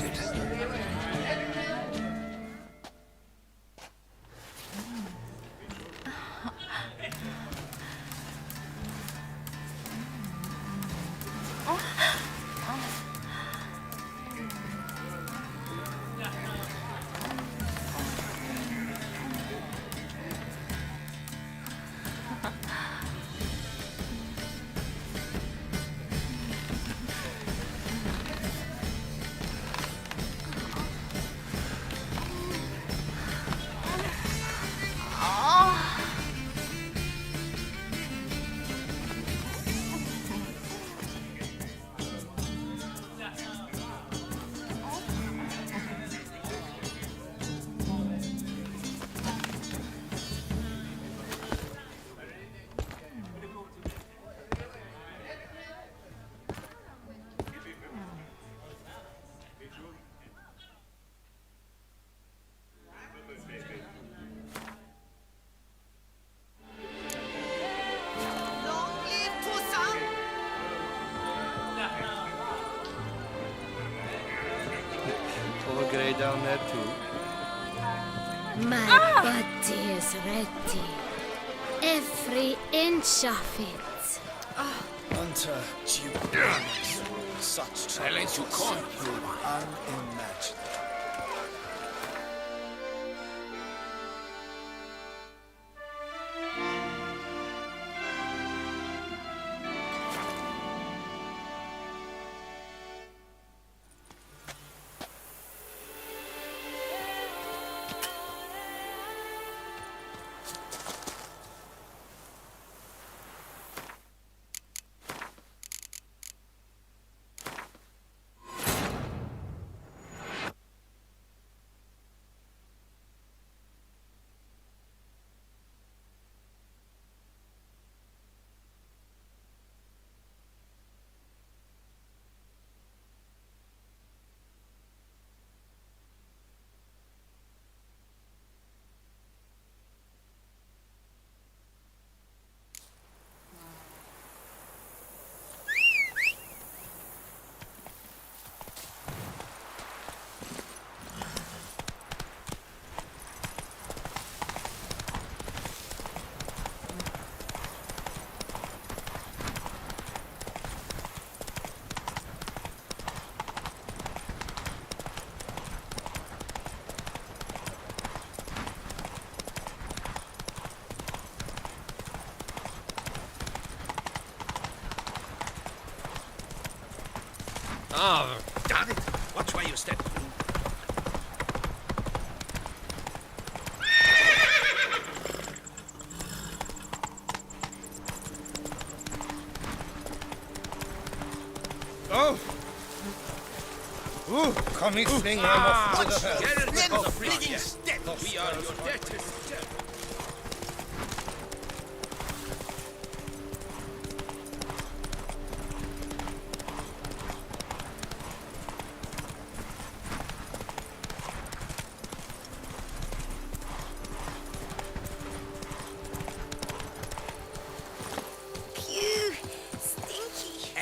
grey down there too? My body is ready. Every inch of it. Hunter Duke. Such Silence, you can't. unimaginable. Oh, damn it! Watch where you step. Oh! Ooh, coming fling them off to the hell. We are your debtors.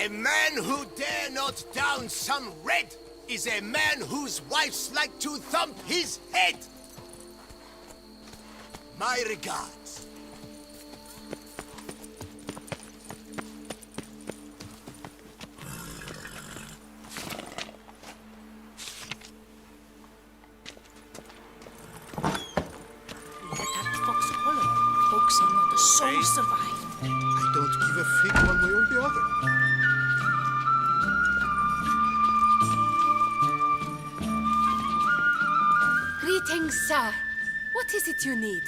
A man who dare not down some red is a man whose wives like to thump his head. My regards. Let that fox follow. Folks say not a soul survived. I don't give a fig one way or the other. Greetings, sir. What is it you need?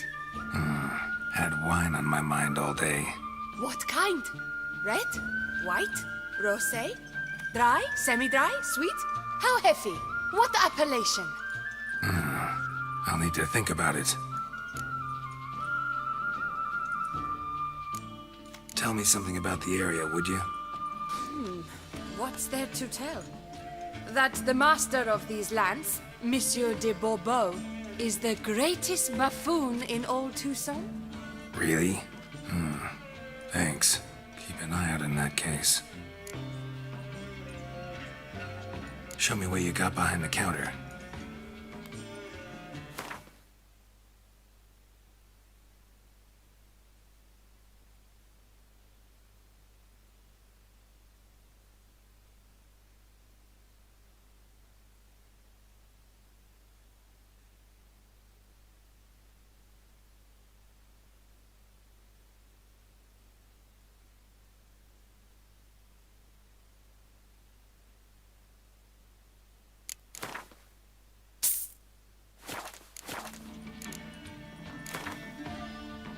Had wine on my mind all day. What kind? Red? White? Rosé? Dry? Semi-dry? Sweet? How heavy? What appellation? I'll need to think about it. Tell me something about the area, would you? What's there to tell? That the master of these lands, Monsieur de Bourbeau, is the greatest buffoon in old Tucson? Really? Thanks. Keep an eye out in that case. Show me what you got behind the counter.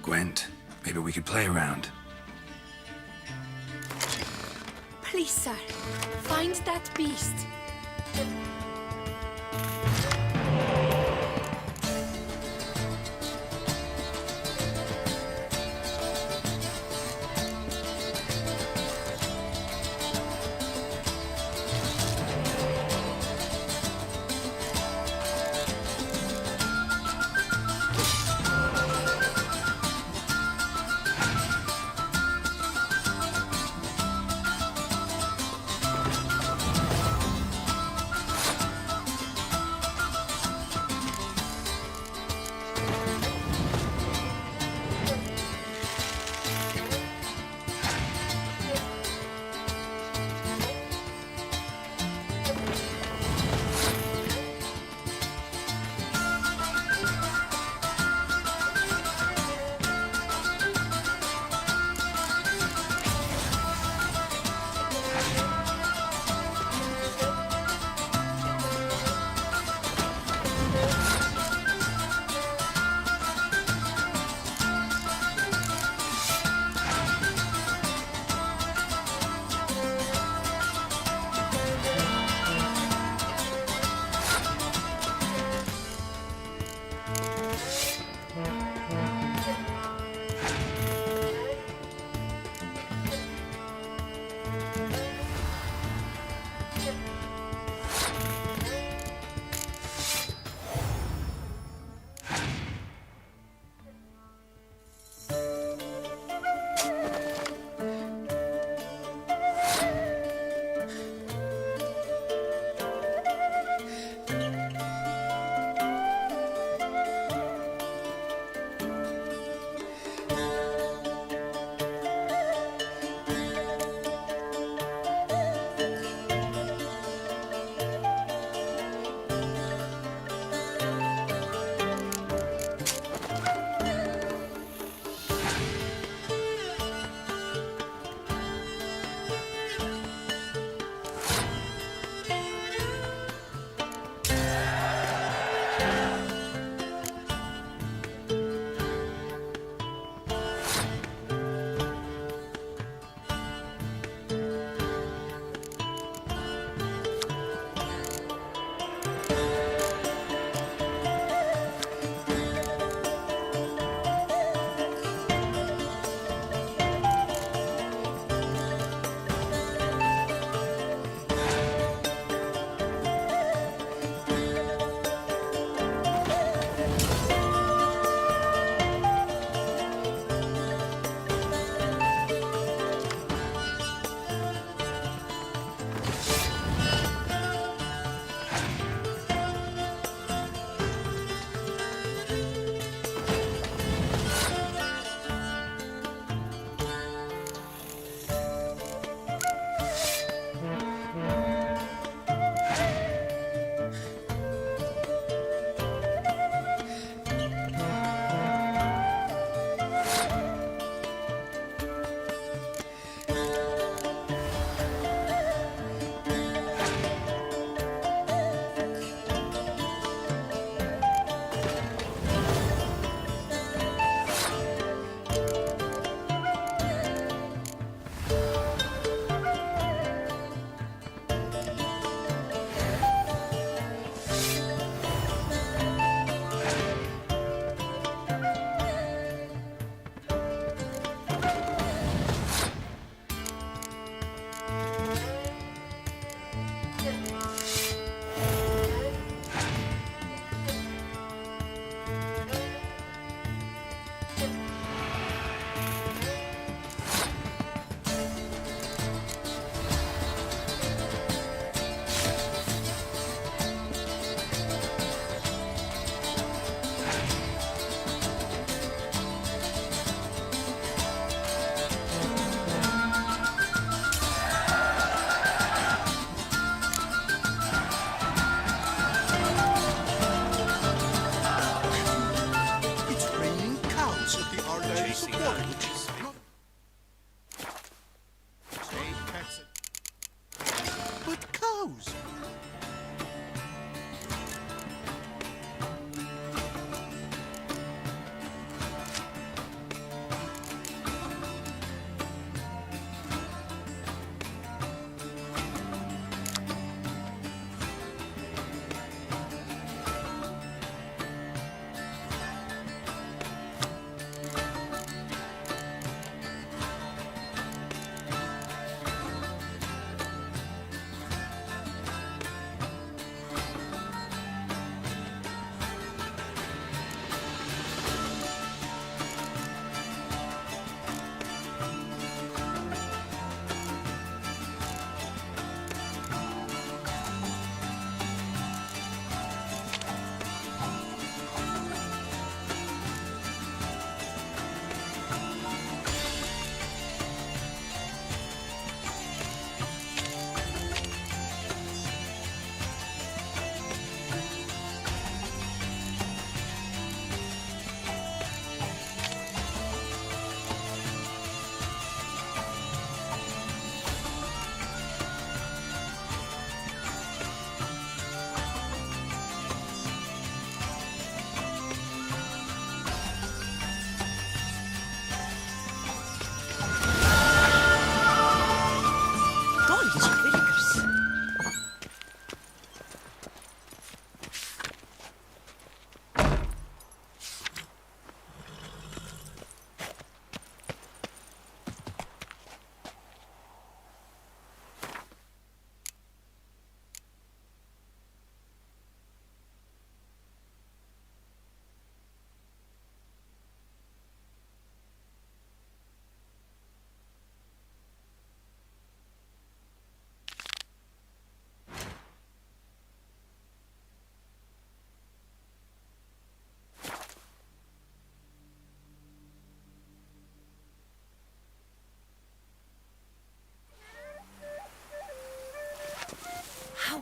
Gwent, maybe we could play around. Please, sir, find that beast.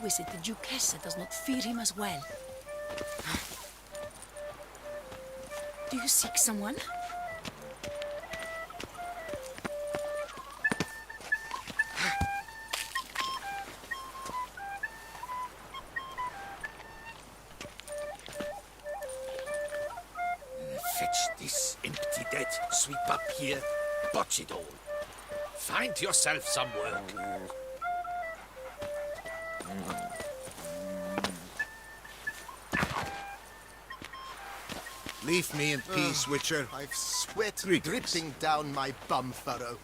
How is it the Duchessa does not fear him as well? Do you seek someone? Fetch this empty dead. Sweep up here. Botch it all. Find yourself some work. Leave me in peace, Witcher. I've sweat dripping down my bum furrow.